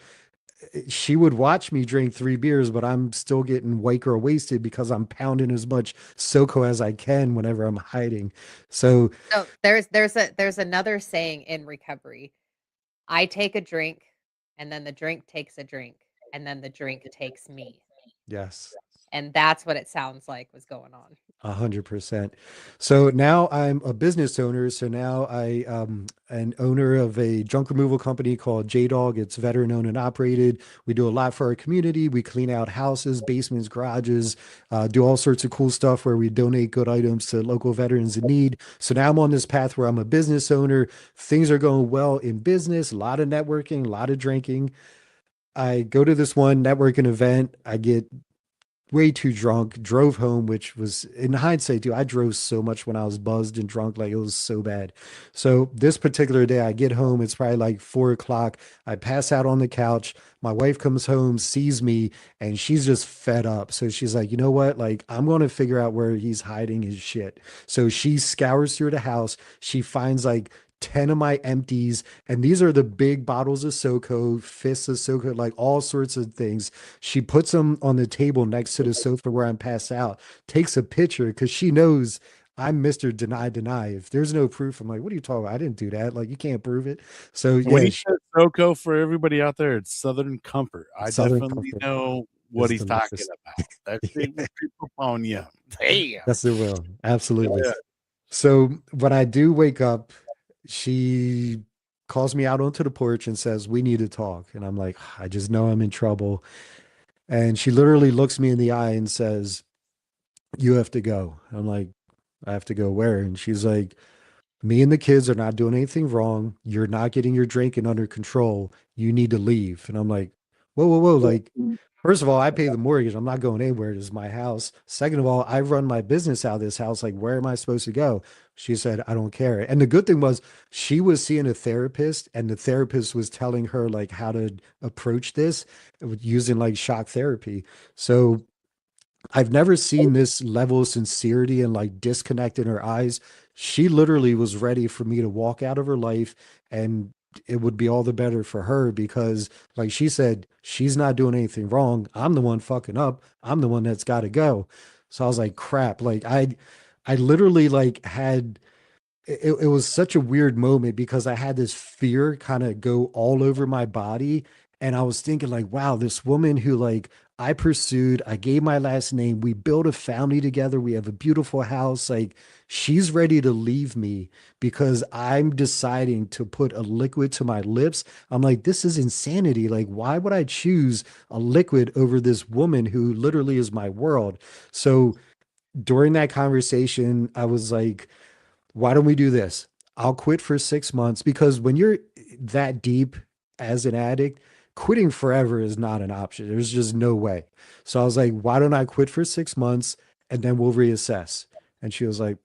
she would watch me drink 3 beers, but I'm still getting white girl wasted because I'm pounding as much SoCo as I can whenever I'm hiding. So So there's another saying in recovery. I take a drink, and then the drink takes a drink, and then the drink takes me. yes, And that's what it sounds like was going on. 100%. So now I'm a business owner. So now I an owner of a junk removal company called J Dog. It's veteran owned and operated. We do a lot for our community. We clean out houses, basements, garages, do all sorts of cool stuff where we donate good items to local veterans in need. So now I'm on this path where I'm a business owner. Things are going well in business, a lot of networking, a lot of drinking. I go to this one networking event. I get way too drunk, drove home, which was in hindsight, dude, I drove so much when I was buzzed and drunk, like it was so bad. So this particular day, I get home, it's probably like 4 o'clock. I pass out on the couch. My wife comes home, sees me, and she's just fed up. So she's like, you know what? Like, I'm going to figure out where he's hiding his shit. So she scours through the house. She finds like 10 of my empties, and these are the big bottles of SoCo, fists of SoCo, like all sorts of things. She puts them on the table next to the sofa where I'm passed out, takes a picture because she knows I'm Mr. Deny Deny. If there's no proof, I'm like, what are you talking about? I didn't do that. Like, you can't prove it. So, And when yeah, he says SoCo, for everybody out there, it's Southern Comfort. I Southern definitely Comfort know what is he's talking delicious. about. That shit will creep up on you. Damn. Yes, it will. Absolutely. Yeah. So when I do wake up, she calls me out onto the porch and says, we need to talk. And I'm like, I just know I'm in trouble. And she literally looks me in the eye and says, you have to go. I'm like, I have to go where? And she's like, me and the kids are not doing anything wrong. You're not getting your drinking under control. You need to leave. And I'm like, whoa, whoa, whoa. Like, first of all, I pay the mortgage. I'm not going anywhere. This is my house. Second of all, I run my business out of this house. Like, where am I supposed to go? She said, I don't care. And the good thing was she was seeing a therapist, and the therapist was telling her like how to approach this using like shock therapy. So I've never seen this level of sincerity and like disconnect in her eyes. She literally was ready for me to walk out of her life, and it would be all the better for her because, like she said, she's not doing anything wrong. I'm the one fucking up. I'm the one that's got to go. So I was like, crap. Like I literally like had it was such a weird moment because I had this fear kind of go all over my body. And I was thinking, like, wow, this woman who, like, I pursued, I gave my last name, we built a family together, we have a beautiful house. Like, she's ready to leave me because I'm deciding to put a liquid to my lips. I'm like, this is insanity. Like, why would I choose a liquid over this woman who literally is my world? So during that conversation, I was like, why don't we do this? I'll quit for 6 months because when you're that deep as an addict, quitting forever is not an option. There's just no way. So I was like, why don't I quit for 6 months and then we'll reassess? And she was like,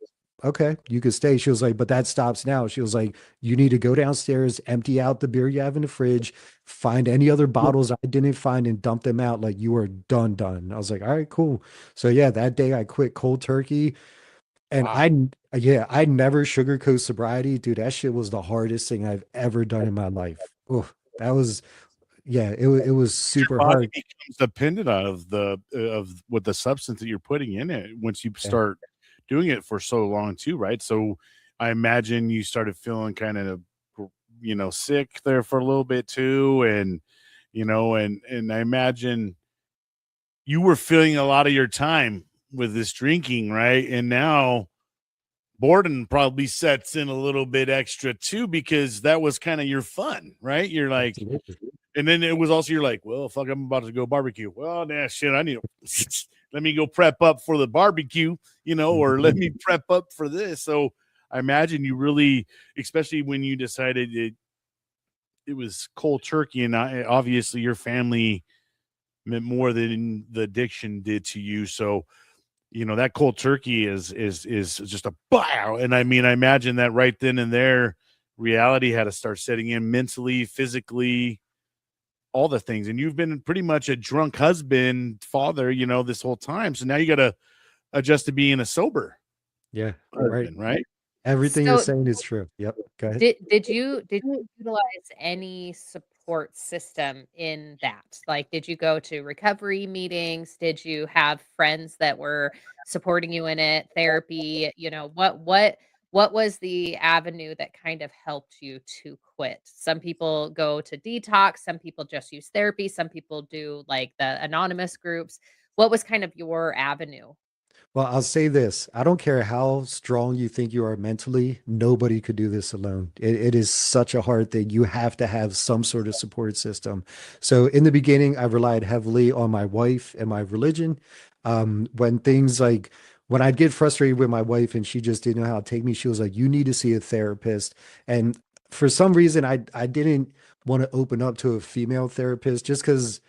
okay, you could stay. She was like, but that stops now. She was like, you need to go downstairs, empty out the beer you have in the fridge, find any other bottles I didn't find and dump them out. Like you are done, done. I was like, all right, cool. So yeah, that day I quit cold turkey. And Wow. yeah, I never sugarcoat sobriety. Dude, that shit was the hardest thing I've ever done in my life. Oh, that was, yeah, it was Your super body hard. becomes dependent of the of with the substance that you're putting in it once you Yeah. start doing it for so long too, right? So I imagine you started feeling kind of, sick there for a little bit too. And I imagine you were filling a lot of your time with this drinking, right? And now boredom probably sets in a little bit extra too, because that was kind of your fun, right? You're like, Absolutely. and then it was also, you're like, well, fuck, I'm about to go barbecue. Well, nah, shit, I need to let me go prep up for the barbecue, or let me prep up for this. So I imagine you really, especially when you decided it was cold turkey, and obviously your family meant more than the addiction did to you. So, that cold turkey is just a wow. And I mean, I imagine that right then and there, reality had to start setting in mentally, physically, all the things. And you've been pretty much a drunk husband, father, this whole time. So now you got to adjust to being a sober Yeah, right. husband, right? Everything you're So saying is true. Yep. Go ahead. did you utilize any support system in that? Like, did you go to recovery meetings? Did you have friends that were supporting you in it? Therapy? What was the avenue that kind of helped you to quit? Some people go to detox, some people just use therapy, some people do like the anonymous groups. What was kind of your avenue? Well, I'll say this. I don't care how strong you think you are mentally, nobody could do this alone. It is such a hard thing. You have to have some sort of support system. So in the beginning, I relied heavily on my wife and my religion. When things like when I'd get frustrated with my wife and she just didn't know how to take me, she was like, "You need to see a therapist." And for some reason, I didn't want to open up to a female therapist just because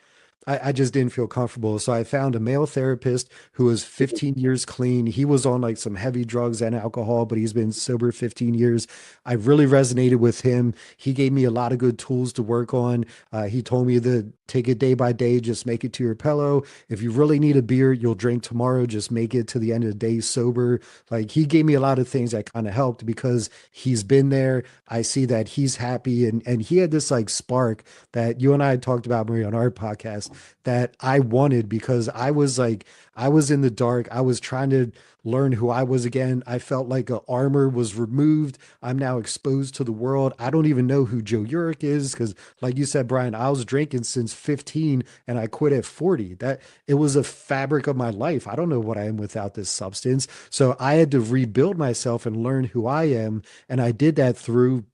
I just didn't feel comfortable. So I found a male therapist who was 15 years clean. He was on like some heavy drugs and alcohol, but he's been sober 15 years. I really resonated with him. He gave me a lot of good tools to work on. He told me to take it day by day, just make it to your pillow. If you really need a beer, you'll drink tomorrow, just make it to the end of the day sober. Like he gave me a lot of things that kind of helped because he's been there. I see that he's happy and he had this like spark that you and I had talked about, Marie, on our podcast that I wanted because I was like, I was in the dark. I was trying to learn who I was again. I felt like a armor was removed. I'm now exposed to the world. I don't even know who Joe Yurik is because, like you said, Bryan, I was drinking since 15 and I quit at 40. That it was a fabric of my life. I don't know what I am without this substance. So I had to rebuild myself and learn who I am. And I did that through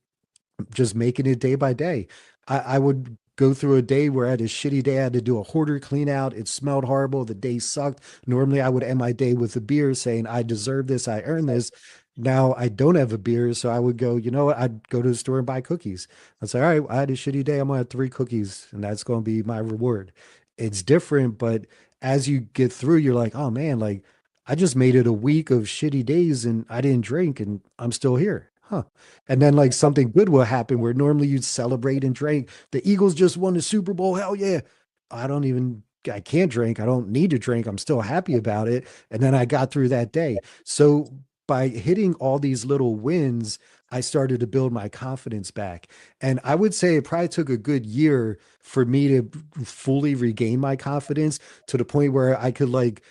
just making it day by day. I would go through a day where I had a shitty day. I had to do a hoarder clean out. It smelled horrible. The day sucked. Normally, I would end my day with a beer saying, I deserve this. I earned this. Now I don't have a beer. So I would go, you know what? I'd go to the store and buy cookies. I'd say, all right, I had a shitty day. I'm going to have 3 cookies and that's going to be my reward. It's different. But as you get through, you're like, oh man, like I just made it a week of shitty days and I didn't drink and I'm still here. Huh. And then like something good will happen where normally you'd celebrate and drink. The Eagles just won the Super Bowl. Hell yeah. I can't drink. I don't need to drink. I'm still happy about it. And then I got through that day. So by hitting all these little wins, I started to build my confidence back. And I would say it probably took a good year for me to fully regain my confidence to the point where I could like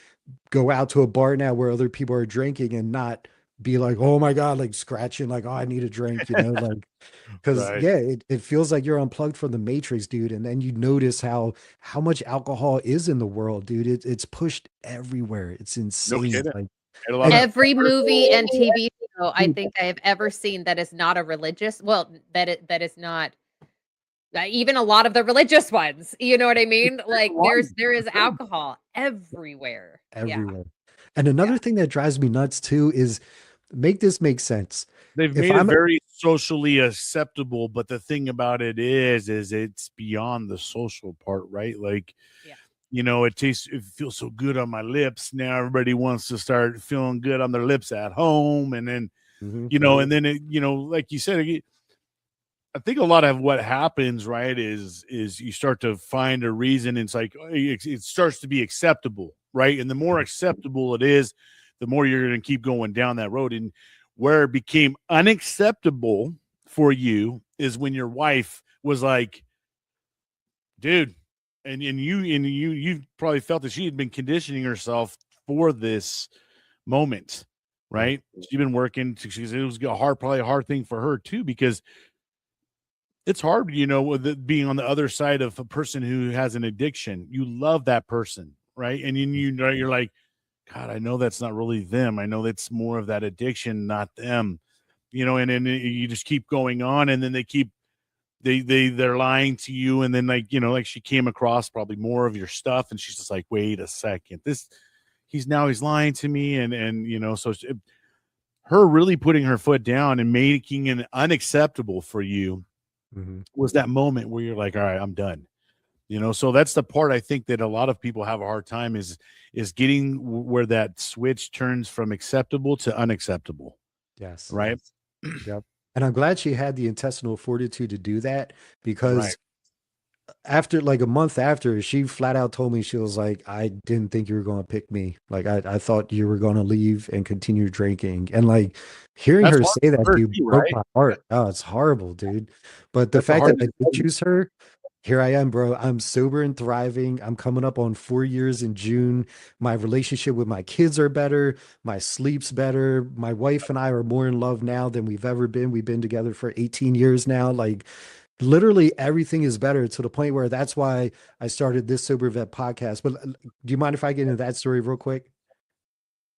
go out to a bar now where other people are drinking and not be like, oh my God, like scratching, like, oh, I need a drink, like, because Right. yeah, it feels like you're unplugged from the matrix, dude. And then you notice how much alcohol is in the world, dude. It's pushed everywhere. It's No insane. kidding. Like, Had a lot and of Every movie and TV show I dude, think I have ever seen that is not a religious, well, that is not even a lot of the religious ones. You know what I mean? Like there is alcohol everywhere. Yeah. everywhere. And Yeah. another thing that drives me nuts too is make this make sense. they've If made it I'm very socially acceptable, but the thing about it is it's beyond the social part, right? Like, Yeah. it feels so good on my lips. Now everybody wants to start feeling good on their lips at home. And then, Mhm. and then like you said, I think a lot of what happens, right, is you start to find a reason. It's like it starts to be acceptable, right? And the more acceptable it is, the more you're going to keep going down that road. And where it became unacceptable for you is when your wife was like, "Dude," and you probably felt that she had been conditioning herself for this moment, right? She's been working. It was probably a hard thing for her too, because it's hard, with being on the other side of a person who has an addiction. You love that person, right? And you're like, God, I know that's not really them. I know that's more of that addiction, not them. And then you just keep going on, and then they're lying to you, and then like she came across probably more of your stuff, and she's just like, wait a second, he's lying to me, and so her really putting her foot down and making it unacceptable for you was that moment where you're like, all right, I'm done. So that's the part I think that a lot of people have a hard time is getting where that switch turns from acceptable to unacceptable. Yes. Right. Yep. And I'm glad she had the intestinal fortitude to do that, because after like a month after, she flat out told me, she was like, I didn't think you were going to pick me. Like, I thought you were going to leave and continue drinking. And like hearing her say that, dude, broke my heart. Oh, it's horrible, dude. But the fact that I did choose her, here I am, bro. I'm sober and thriving. I'm coming up on 4 years in June. My relationship with my kids are better. My sleep's better. My wife and I are more in love now than we've ever been. We've been together for 18 years now. Like, literally everything is better, to the point where that's why I started this Sober Vet podcast. But do you mind if I get into that story real quick?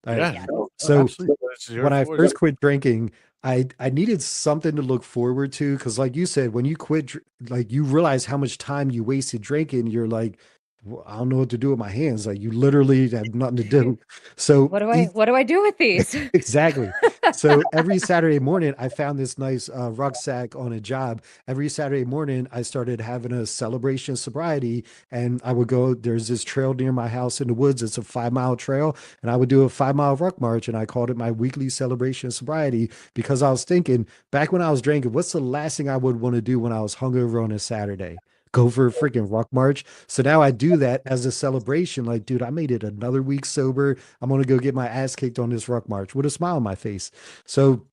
All right. Yeah. So absolutely. when I first quit drinking, I needed something to look forward to, because like you said, when you quit, like you realize how much time you wasted drinking. You're like, well, I don't know what to do with my hands. Like, you literally have nothing to do. So what do I do with these? Exactly. So every Saturday morning, I found this nice rucksack on a job. Every Saturday morning, I started having a celebration of sobriety, and I would go, there's this trail near my house in the woods. It's a 5-mile trail, and I would do a 5-mile ruck march, and I called it my weekly celebration of sobriety, because I was thinking, back when I was drinking, what's the last thing I would want to do when I was hungover on a Saturday? Go for a freaking ruck march. So now I do that as a celebration. Like, dude, I made it another week sober. I'm going to go get my ass kicked on this ruck march with a smile on my face. So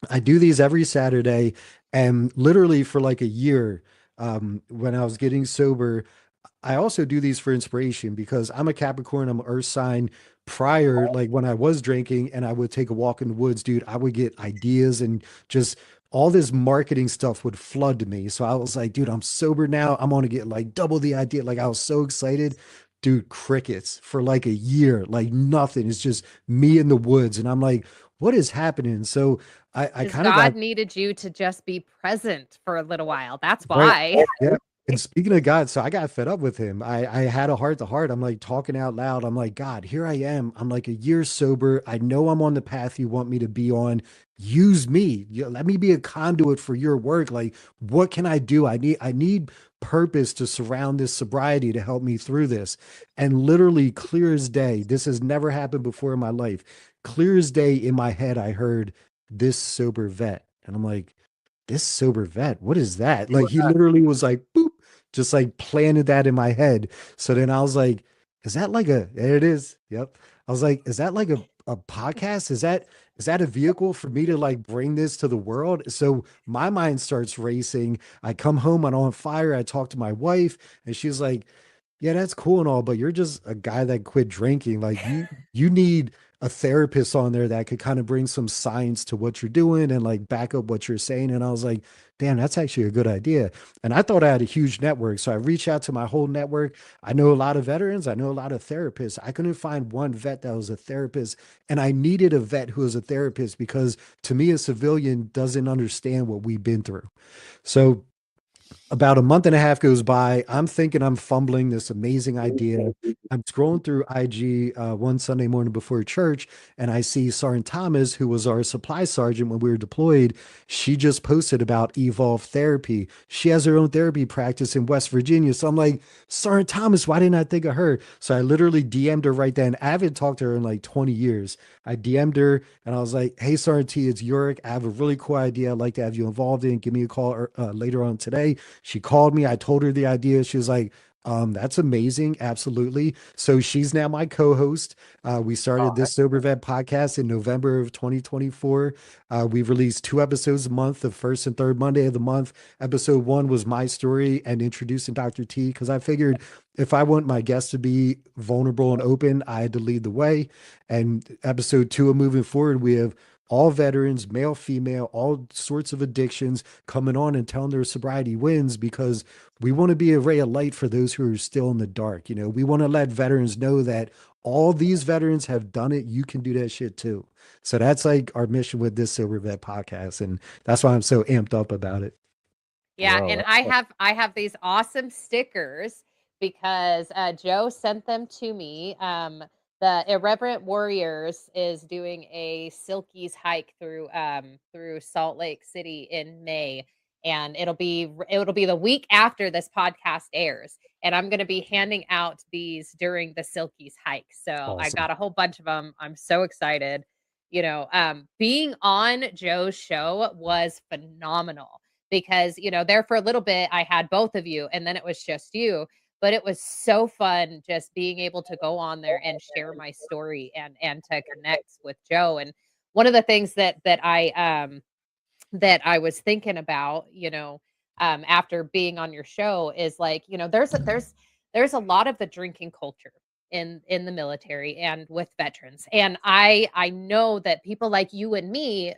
I do these every Saturday. And literally for like a year, when I was getting sober, I also do these for inspiration, because I'm a Capricorn, I'm an earth sign. Prior, like when I was drinking and I would take a walk in the woods, dude, I would get ideas, and just all this marketing stuff would flood to me. So I was like, dude, I'm sober now. I'm going to get like double the idea. Like, I was so excited. Dude, crickets for like a year, like nothing. It's just me in the woods. And I'm like, what is happening? So I kind of God needed you to just be present for a little while. That's why. Right. Yeah. And speaking of God, so I got fed up with him. I had a heart to heart. I'm like talking out loud. I'm like, God, here I am. I'm like a year sober. I know I'm on the path you want me to be on. Use me. Let me be a conduit for your work. Like, what can I do? I need purpose to surround this sobriety to help me through this. And literally clear as day, this has never happened before in my life. Clear as day in my head, I heard this sober vet. And I'm like, this sober vet, what is that? Like, he literally was like, boop, just like planted that in my head. So then I was like, is that like there it is. Yep. I was like, is that like a podcast? Is that a vehicle for me to like bring this to the world? So my mind starts racing. I come home, I'm on fire. I talk to my wife, and she's like, yeah, that's cool and all, but you're just a guy that quit drinking. Like, you need a therapist on there that could kind of bring some science to what you're doing and like back up what you're saying. And I was like, damn, that's actually a good idea. And I thought I had a huge network. So I reached out to my whole network. I know a lot of veterans. I know a lot of therapists. I couldn't find one vet that was a therapist. And I needed a vet who was a therapist, because to me, a civilian doesn't understand what we've been through. So about a month and a half goes by. I'm thinking I'm fumbling this amazing idea. I'm scrolling through IG one Sunday morning before church, and I see Sergeant Thomas, who was our supply sergeant when we were deployed. She just posted about Evolve Therapy. She has her own therapy practice in West Virginia. So I'm like, Sergeant Thomas, why didn't I think of her? So I literally DM'd her right then. I haven't talked to her in like 20 years. I DM'd her and I was like, hey, Sergeant T, it's Yurik. I have a really cool idea I'd like to have you involved in. Give me a call later on today. She called me. I told her the idea. She was like, That's amazing. Absolutely. So she's now my co-host. We started this Sober Vet podcast in November of 2024. We've released 2 episodes a month, the first and third Monday of the month. Episode 1 was my story and introducing Dr. T, because I figured if I want my guests to be vulnerable and open, I had to lead the way. And episode 2 of moving forward, we have all veterans, male, female, all sorts of addictions coming on and telling their sobriety wins, because we want to be a ray of light for those who are still in the dark. You know, we want to let veterans know that all these veterans have done it. You can do that shit too. So that's like our mission with this Sober Vet podcast. And that's why I'm so amped up about it. Yeah, Wow, and I have these awesome stickers because Joe sent them to me. The Irreverent Warriors is doing a Silkies hike through Salt Lake City in May, and it'll be the week after this podcast airs, and I'm going to be handing out these during the Silkies hike. So I Awesome. got a whole bunch of them. I'm so excited. Being on Joe's show was phenomenal because, there for a little bit, I had both of you and then it was just you, but it was so fun just being able to go on there and share my story and to connect with Joe. And one of the things that I was thinking about, after being on your show is like, there's a lot of the drinking culture in the military and with veterans. And I know that people like you and me,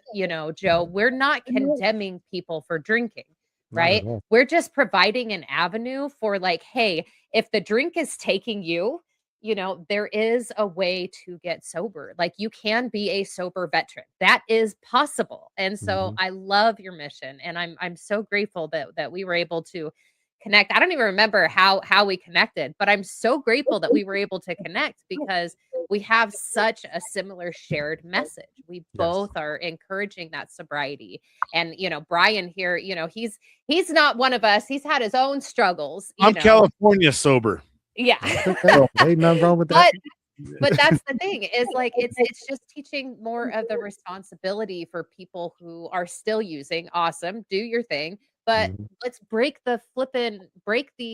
Joe, we're not condemning people for drinking, Not at right? all. We're just providing an avenue for like, hey, if the drink is taking you, there is a way to get sober. Like you can be a sober veteran. That is possible. And so Mhm. I love your mission and I'm so grateful that we were able to connect. I don't even remember how we connected, but I'm so grateful that we were able to connect because we have such a similar shared message. We Yes. both are encouraging that sobriety. And Bryan here, he's not one of us. He's had his own struggles, I'm California sober. Yeah. Okay. Ain't nothing wrong with that. But that's the thing is like it's just teaching more of the responsibility for people who are still using. Awesome, do your thing, but Mhm. let's break the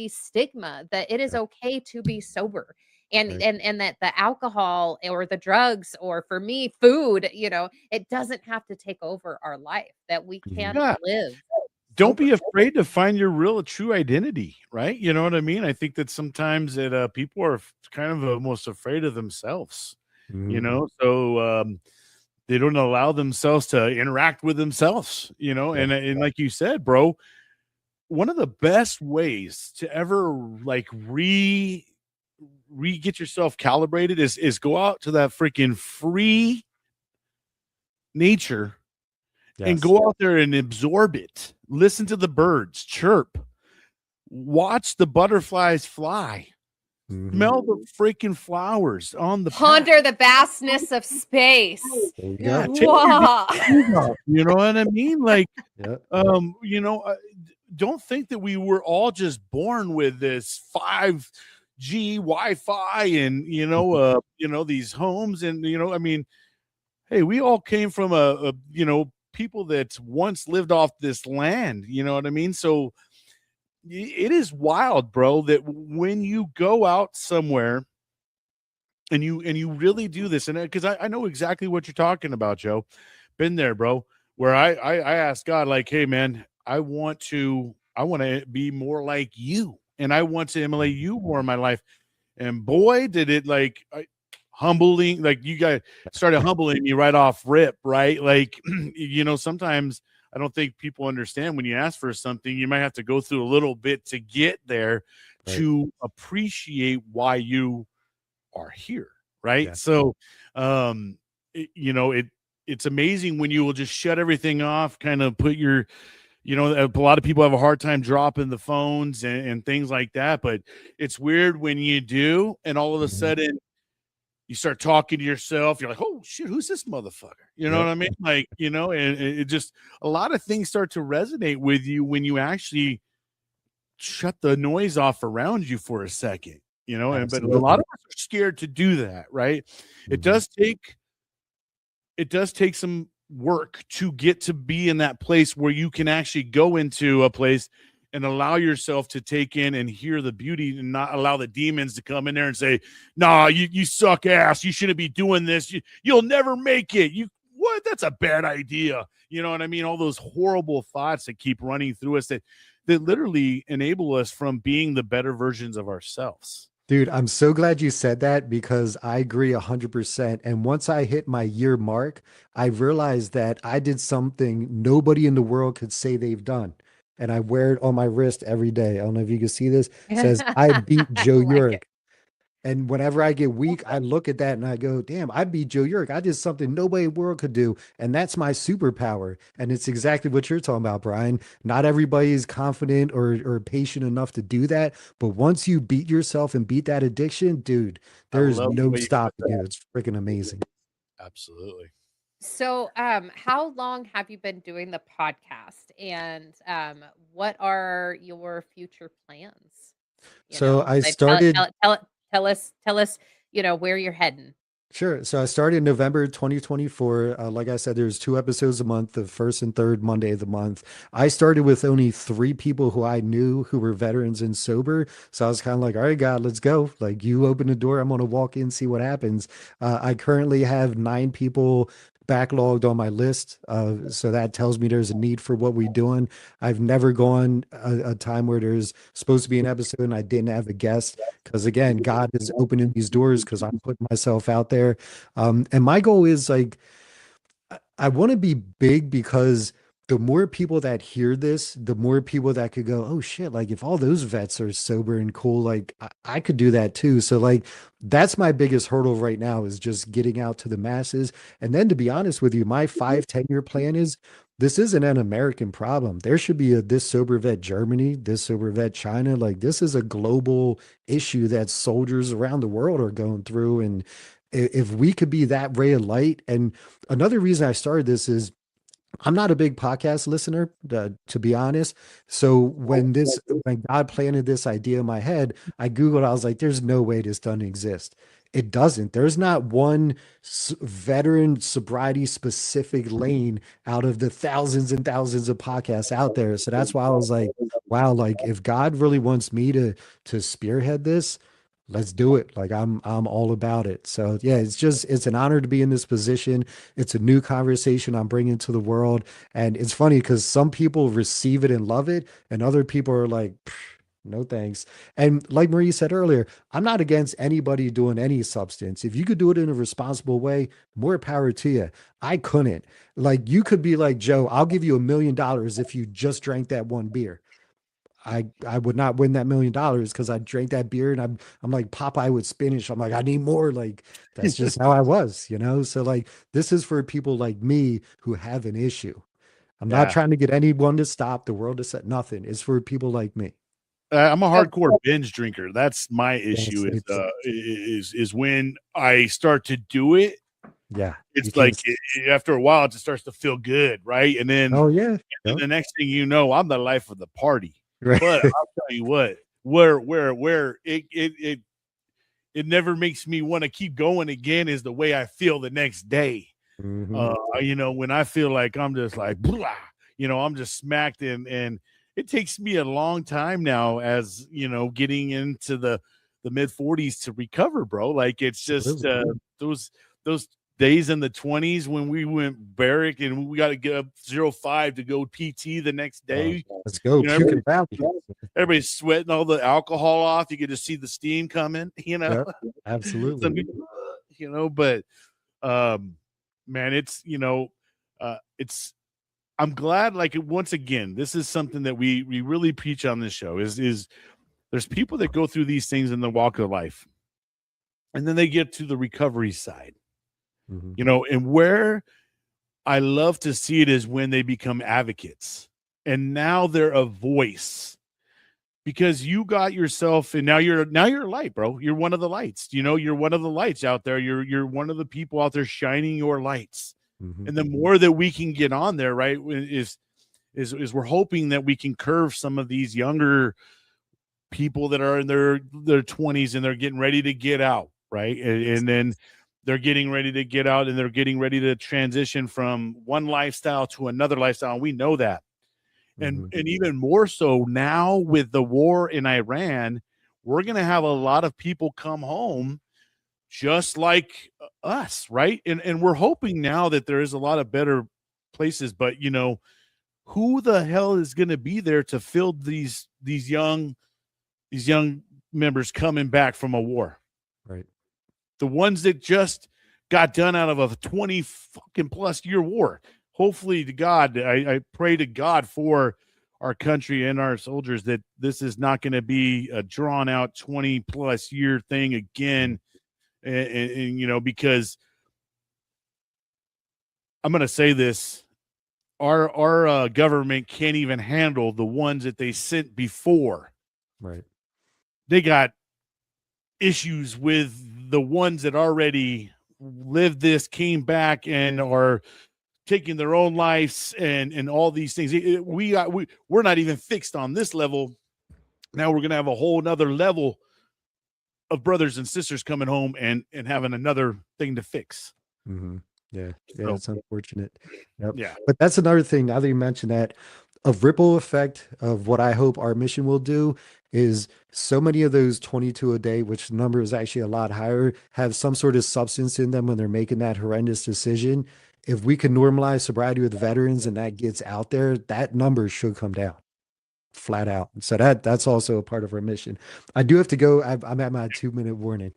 stigma that it is Yeah. okay to be sober. And Right. and that the alcohol or the drugs or for me food, it doesn't have to take over our life, that we can Yeah. live Don't sober. be afraid to find your real true identity, right? You know what I mean? I think that sometimes that people are kind of almost afraid of themselves, Mhm. so they don't allow themselves to interact with themselves, Yeah. and like you said, bro, one of the best ways to ever like get yourself calibrated is go out to that freaking free nature and Yes. go out there and absorb it. Listen to the birds chirp, watch the butterflies fly, Mhm. smell the freaking flowers on the path. Ponder the vastness of space. There you Yeah, go. take your Wow. shoes off, you know what I mean? Like, Yeah. don't think that we were all just born with this 5G Wi-Fi and these homes and I mean, hey, we all came from a people that once lived off this land, you know what I mean? So it is wild, bro, that when you go out somewhere and you really do this, and because I know exactly what you're talking about, Joe. Been there, bro. Where I asked God, like, hey, man, I want to be more like you, and I want to emulate you more in my life. And boy, did it humbling, like you guys started humbling me right off rip, right? Like, sometimes I don't think people understand when you ask for something, you might have to go through a little bit to get there Right. to appreciate why you are here, right? Yeah. So, it's amazing when you will just shut everything off, kind of put your, a lot of people have a hard time dropping the phones and things like that, but it's weird when you do, and all of a Mhm. sudden you start talking to yourself. You're like, oh shit, who's this motherfucker? You know Yep. what I mean? Like, and it just, a lot of things start to resonate with you when you actually shut the noise off around you for a second, but a lot Absolutely. of us are scared to do that, right? It Mhm. does take some work to get to be in that place where you can actually go into a place and allow yourself to take in and hear the beauty, and not allow the demons to come in there and say, nah, you suck ass. You shouldn't be doing this. You'll never make it. What? That's a bad idea. You know what I mean? All those horrible thoughts that keep running through us that literally enable us from being the better versions of ourselves. Dude, I'm so glad you said that because I agree 100%. And once I hit my year mark, I realized that I did something nobody in the world could say they've done. And I wear it on my wrist every day. I don't know if you can see this. It says, I beat Joe I like Yurik. it. And whenever I get weak, I look at that and I go, damn, I beat Joe Yurik. I did something nobody in the world could do. And that's my superpower. And it's exactly what you're talking about, Bryan. Not everybody is confident or patient enough to do that. But once you beat yourself and beat that addiction, dude, there's love the no way you stopping you. It's freaking amazing. Absolutely. So, how long have you been doing the podcast, and what are your future plans? So I Like, started. tell us, where you're heading. Sure. So I started in November 2024. Like I said, there's 2 episodes a month, the first and third Monday of the month. I started with only 3 people who I knew who were veterans and sober. So I was kind of like, all right, God, let's go. Like, you open the door, I'm going to walk in, see what happens. I currently have 9 people backlogged on my list. So that tells me there's a need for what we're doing. I've never gone a time where there's supposed to be an episode and I didn't have a guest. Because again, God is opening these doors because I'm putting myself out there. And my goal is like, I want to be big because the more people that hear this, the more people that could go, oh shit, like if all those vets are sober and cool, like I could do that too. So like that's my biggest hurdle right now is just getting out to the masses. And then to be honest with you, my 5-10 year plan is this isn't an American problem. There should be a this sober vet Germany, this sober vet China. Like this is a global issue that soldiers around the world are going through. And if we could be that ray of light, and another reason I started this is I'm not a big podcast listener, to be honest. So when God planted this idea in my head, I Googled, I was like, there's no way this doesn't exist. It doesn't. There's not one veteran sobriety specific lane out of the thousands and thousands of podcasts out there. So that's why I was like, wow, like if God really wants me to spearhead this, let's do it. Like I'm all about it. So yeah, it's an honor to be in this position. It's a new conversation I'm bringing to the world. And it's funny because some people receive it and love it. And other people are like, no thanks. And like Marie said earlier, I'm not against anybody doing any substance. If you could do it in a responsible way, more power to you. I couldn't. Like you could be like, Joe, I'll give you $1 million if you just drank that one beer. I would not win that $1 million because I drank that beer and I'm like Popeye with spinach. I'm like, I need more. Like that's just how I was, you know? So like this is for people like me who have an issue. I'm not trying to get anyone to stop the world to set nothing. It's for people like me. I'm a hardcore binge drinker. That's my Yeah, issue same. is when I start to do it. Yeah. It's like after a while, it just starts to feel good, right? And then, oh yeah. and the next thing you know, I'm the life of the party. Right. But I'll tell you what, where it never makes me want to keep going again is the way I feel the next day. Mhm. When I feel like I'm just like, blah, I'm just smacked and it takes me a long time now as, getting into the mid 40s to recover, bro. Like it's just those days in the 20s when we went barrack and we got to get up 05 to go PT the next day. Let's go. Puking Valley. Everybody's sweating all the alcohol off. You get to see the steam coming, Yep, absolutely. but man, it's I'm glad, like, once again, this is something that we really preach on this show is there's people that go through these things in the walk of life and then they get to the recovery side. And where I love to see it is when they become advocates and now they're a voice because you got yourself and now you're a light, bro. You're one of the lights, you're one of the lights out there. You're one of the people out there shining your lights. And the more that we can get on there, right, is we're hoping that we can curve some of these younger people that are in their 20s and they're getting ready to get out, right? And then they're getting ready to get out and they're getting ready to transition from one lifestyle to another lifestyle. And we know that. And even more so now with the war in Iran, we're going to have a lot of people come home just like us, right? And we're hoping now that there is a lot of better places, but you know, who the hell is going to be there to fill these young members coming back from a war? Right. The ones that just got done out of a 20 fucking plus year war. Hopefully to God, I pray to God for our country and our soldiers that this is not going to be a drawn out 20 plus year thing again. And you know, because I'm going to say this, our government can't even handle the ones that they sent before. Right. They got issues with the ones that already lived this, came back, and are taking their own lives and all these things. We're not even fixed on this level. Now we're going to have a whole nother level of brothers and sisters coming home and having another thing to fix. Yeah, So, it's unfortunate. Yep. Yeah. But that's another thing, now that you mentioned that, a ripple effect of what I hope our mission will do is so many of those 22 a day, which the number is actually a lot higher, have some sort of substance in them when they're making that horrendous decision. If we can normalize sobriety with veterans and that gets out there, that number should come down flat out. So that's also a part of our mission. I do have to go. I'm at my 2-minute warning.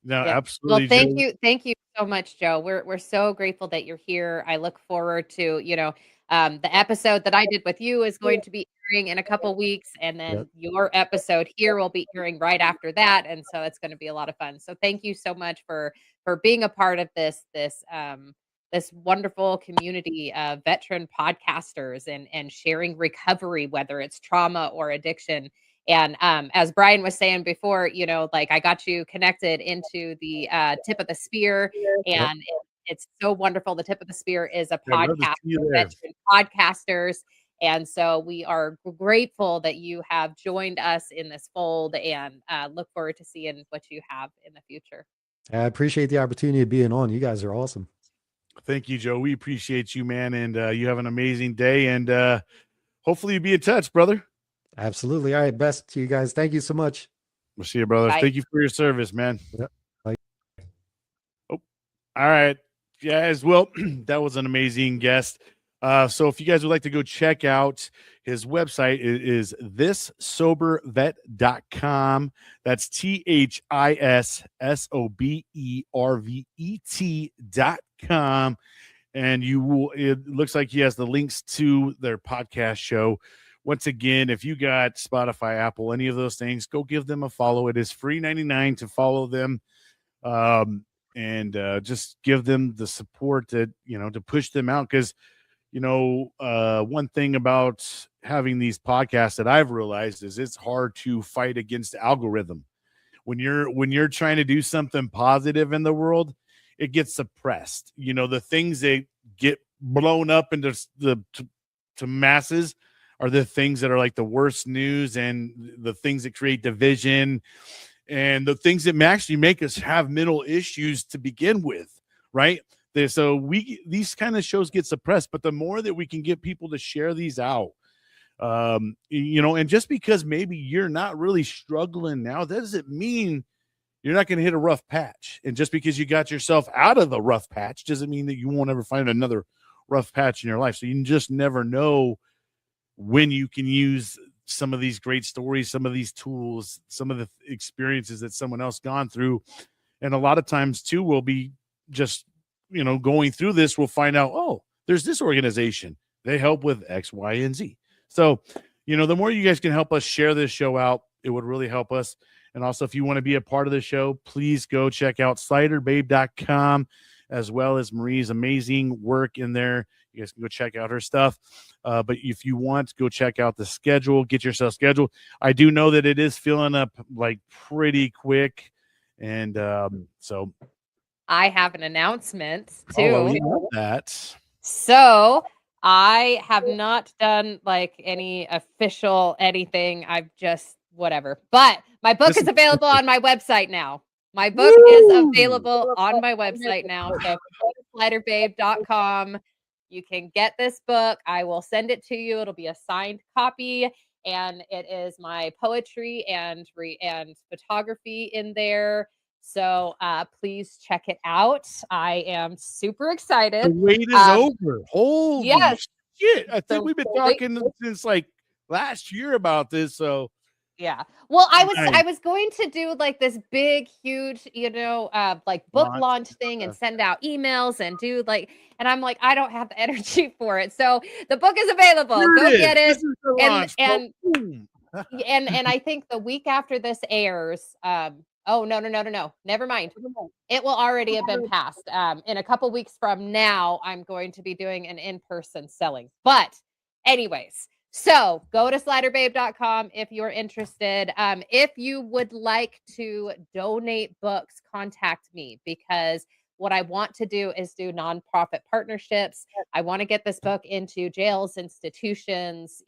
No, Yeah. absolutely. Well, Joe. thank you so much, Joe. We're so grateful that you're here. I look forward to, the episode that I did with you is going to be airing in a couple weeks, and then Yep. your episode here will be airing right after that, and so it's going to be a lot of fun. So thank you so much for being a part of this wonderful community of veteran podcasters and sharing recovery, whether it's trauma or addiction. And as Bryan was saying before, like I got you connected into the Tip of the Spear, and it's so wonderful. The Tip of the Spear is a I'd love to podcast see you for there. veteran podcasters. And so we are grateful that you have joined us in this fold, and look forward to seeing what you have in the future. I appreciate the opportunity of being on. You guys are awesome. Thank you, Joe. We appreciate you, man. And you have an amazing day. And hopefully you be in touch, brother. Absolutely. All right. Best to you guys. Thank you so much. We'll see you, brother. Bye. Thank you for your service, man. Yep. Bye. Oh, all right. Guys, well, that was an amazing guest. So if you guys would like to go check out his website, it is thissobervet.com. That's thissobervet.com. And it looks like he has the links to their podcast show. Once again, if you got Spotify, Apple, any of those things, go give them a follow. It is free 99 to follow them. And just give them the support that, to push them out. Because, one thing about having these podcasts that I've realized is it's hard to fight against the algorithm. When you're trying to do something positive in the world, it gets suppressed. The things that get blown up into to masses are the things that are like the worst news, and the things that create division, and the things that actually make us have mental issues to begin with, right? So these kind of shows get suppressed, but the more that we can get people to share these out, and just because maybe you're not really struggling now, that doesn't mean you're not going to hit a rough patch. And just because you got yourself out of the rough patch doesn't mean that you won't ever find another rough patch in your life. So you just never know when you can use some of these great stories, some of these tools, some of the experiences that someone else gone through. And a lot of times too, we'll be just, going through this, we'll find out, oh, there's this organization. They help with X, Y, and Z. So, the more you guys can help us share this show out, it would really help us. And also, if you want to be a part of the show, please go check out sliderbabe.com, as well as Marie's amazing work in there. You guys can go check out her stuff. But if you want, go check out the schedule, get yourself scheduled. I do know that it is filling up like pretty quick. And so I have an announcement too. Oh, we love that. So I have not done like any official anything. I've just whatever. But my book is available on my website now. My book is available on my website now. So go to sliderbabe.com. You can get this book. I will send it to you. It'll be a signed copy, and it is my poetry and photography in there. So please check it out. I am super The excited. wait is over. Holy Yes. shit. I think So we've been the wait- talking since like last year about this. So Yeah. Well, I Nice. was going to do like this big, huge, like book Launch launch thing and send out emails and do like, and I'm like, I don't have the energy for it. So the book is available. Here Go it is. get This it. is the And launch. and Boom. and I think the week after this airs, oh no, never mind. It will already have been passed. In a couple weeks from now, I'm going to be doing an in-person selling. But anyways, so go to sliderbabe.com if you're interested. If you would like to donate books, contact me, because what I want to do is do nonprofit partnerships. I want to get this book into jails, institutions,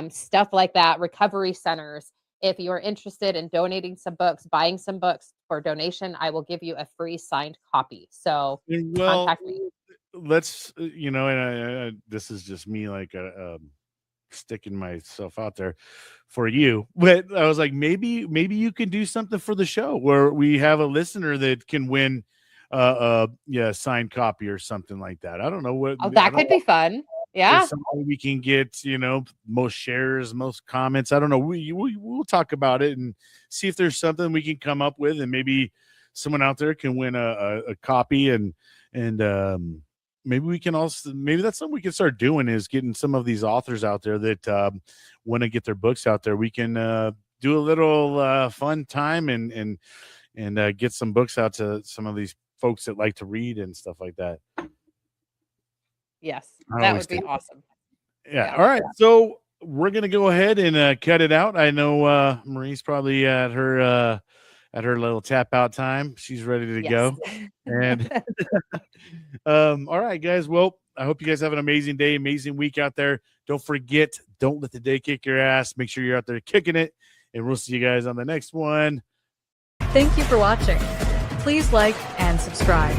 stuff like that, recovery centers. If you're interested in donating some books, buying some books for donation, I will give you a free signed copy. So Well, contact me. let's, and this is just me like sticking myself out there for you, but I was like, maybe you can do something for the show where we have a listener that can win signed copy or something like that. I don't know what. Oh, that could be fun. Yeah. Something we can get, most shares, most comments. I don't know. We'll talk about it and see if there's something we can come up with, and maybe someone out there can win a copy, and maybe we can also, maybe that's something we can start doing, is getting some of these authors out there that want to get their books out there. We can do a little fun time and get some books out to some of these folks that like to read and stuff like that. Yes, I that always would be think- awesome. Yeah. All right. So we're gonna go ahead and cut it out. I know Marie's probably at her little tap out time. She's ready to go. And all right, guys. Well, I hope you guys have an amazing day, amazing week out there. Don't forget, don't let the day kick your ass. Make sure you're out there kicking it. And we'll see you guys on the next one. Thank you for watching. Please like and subscribe.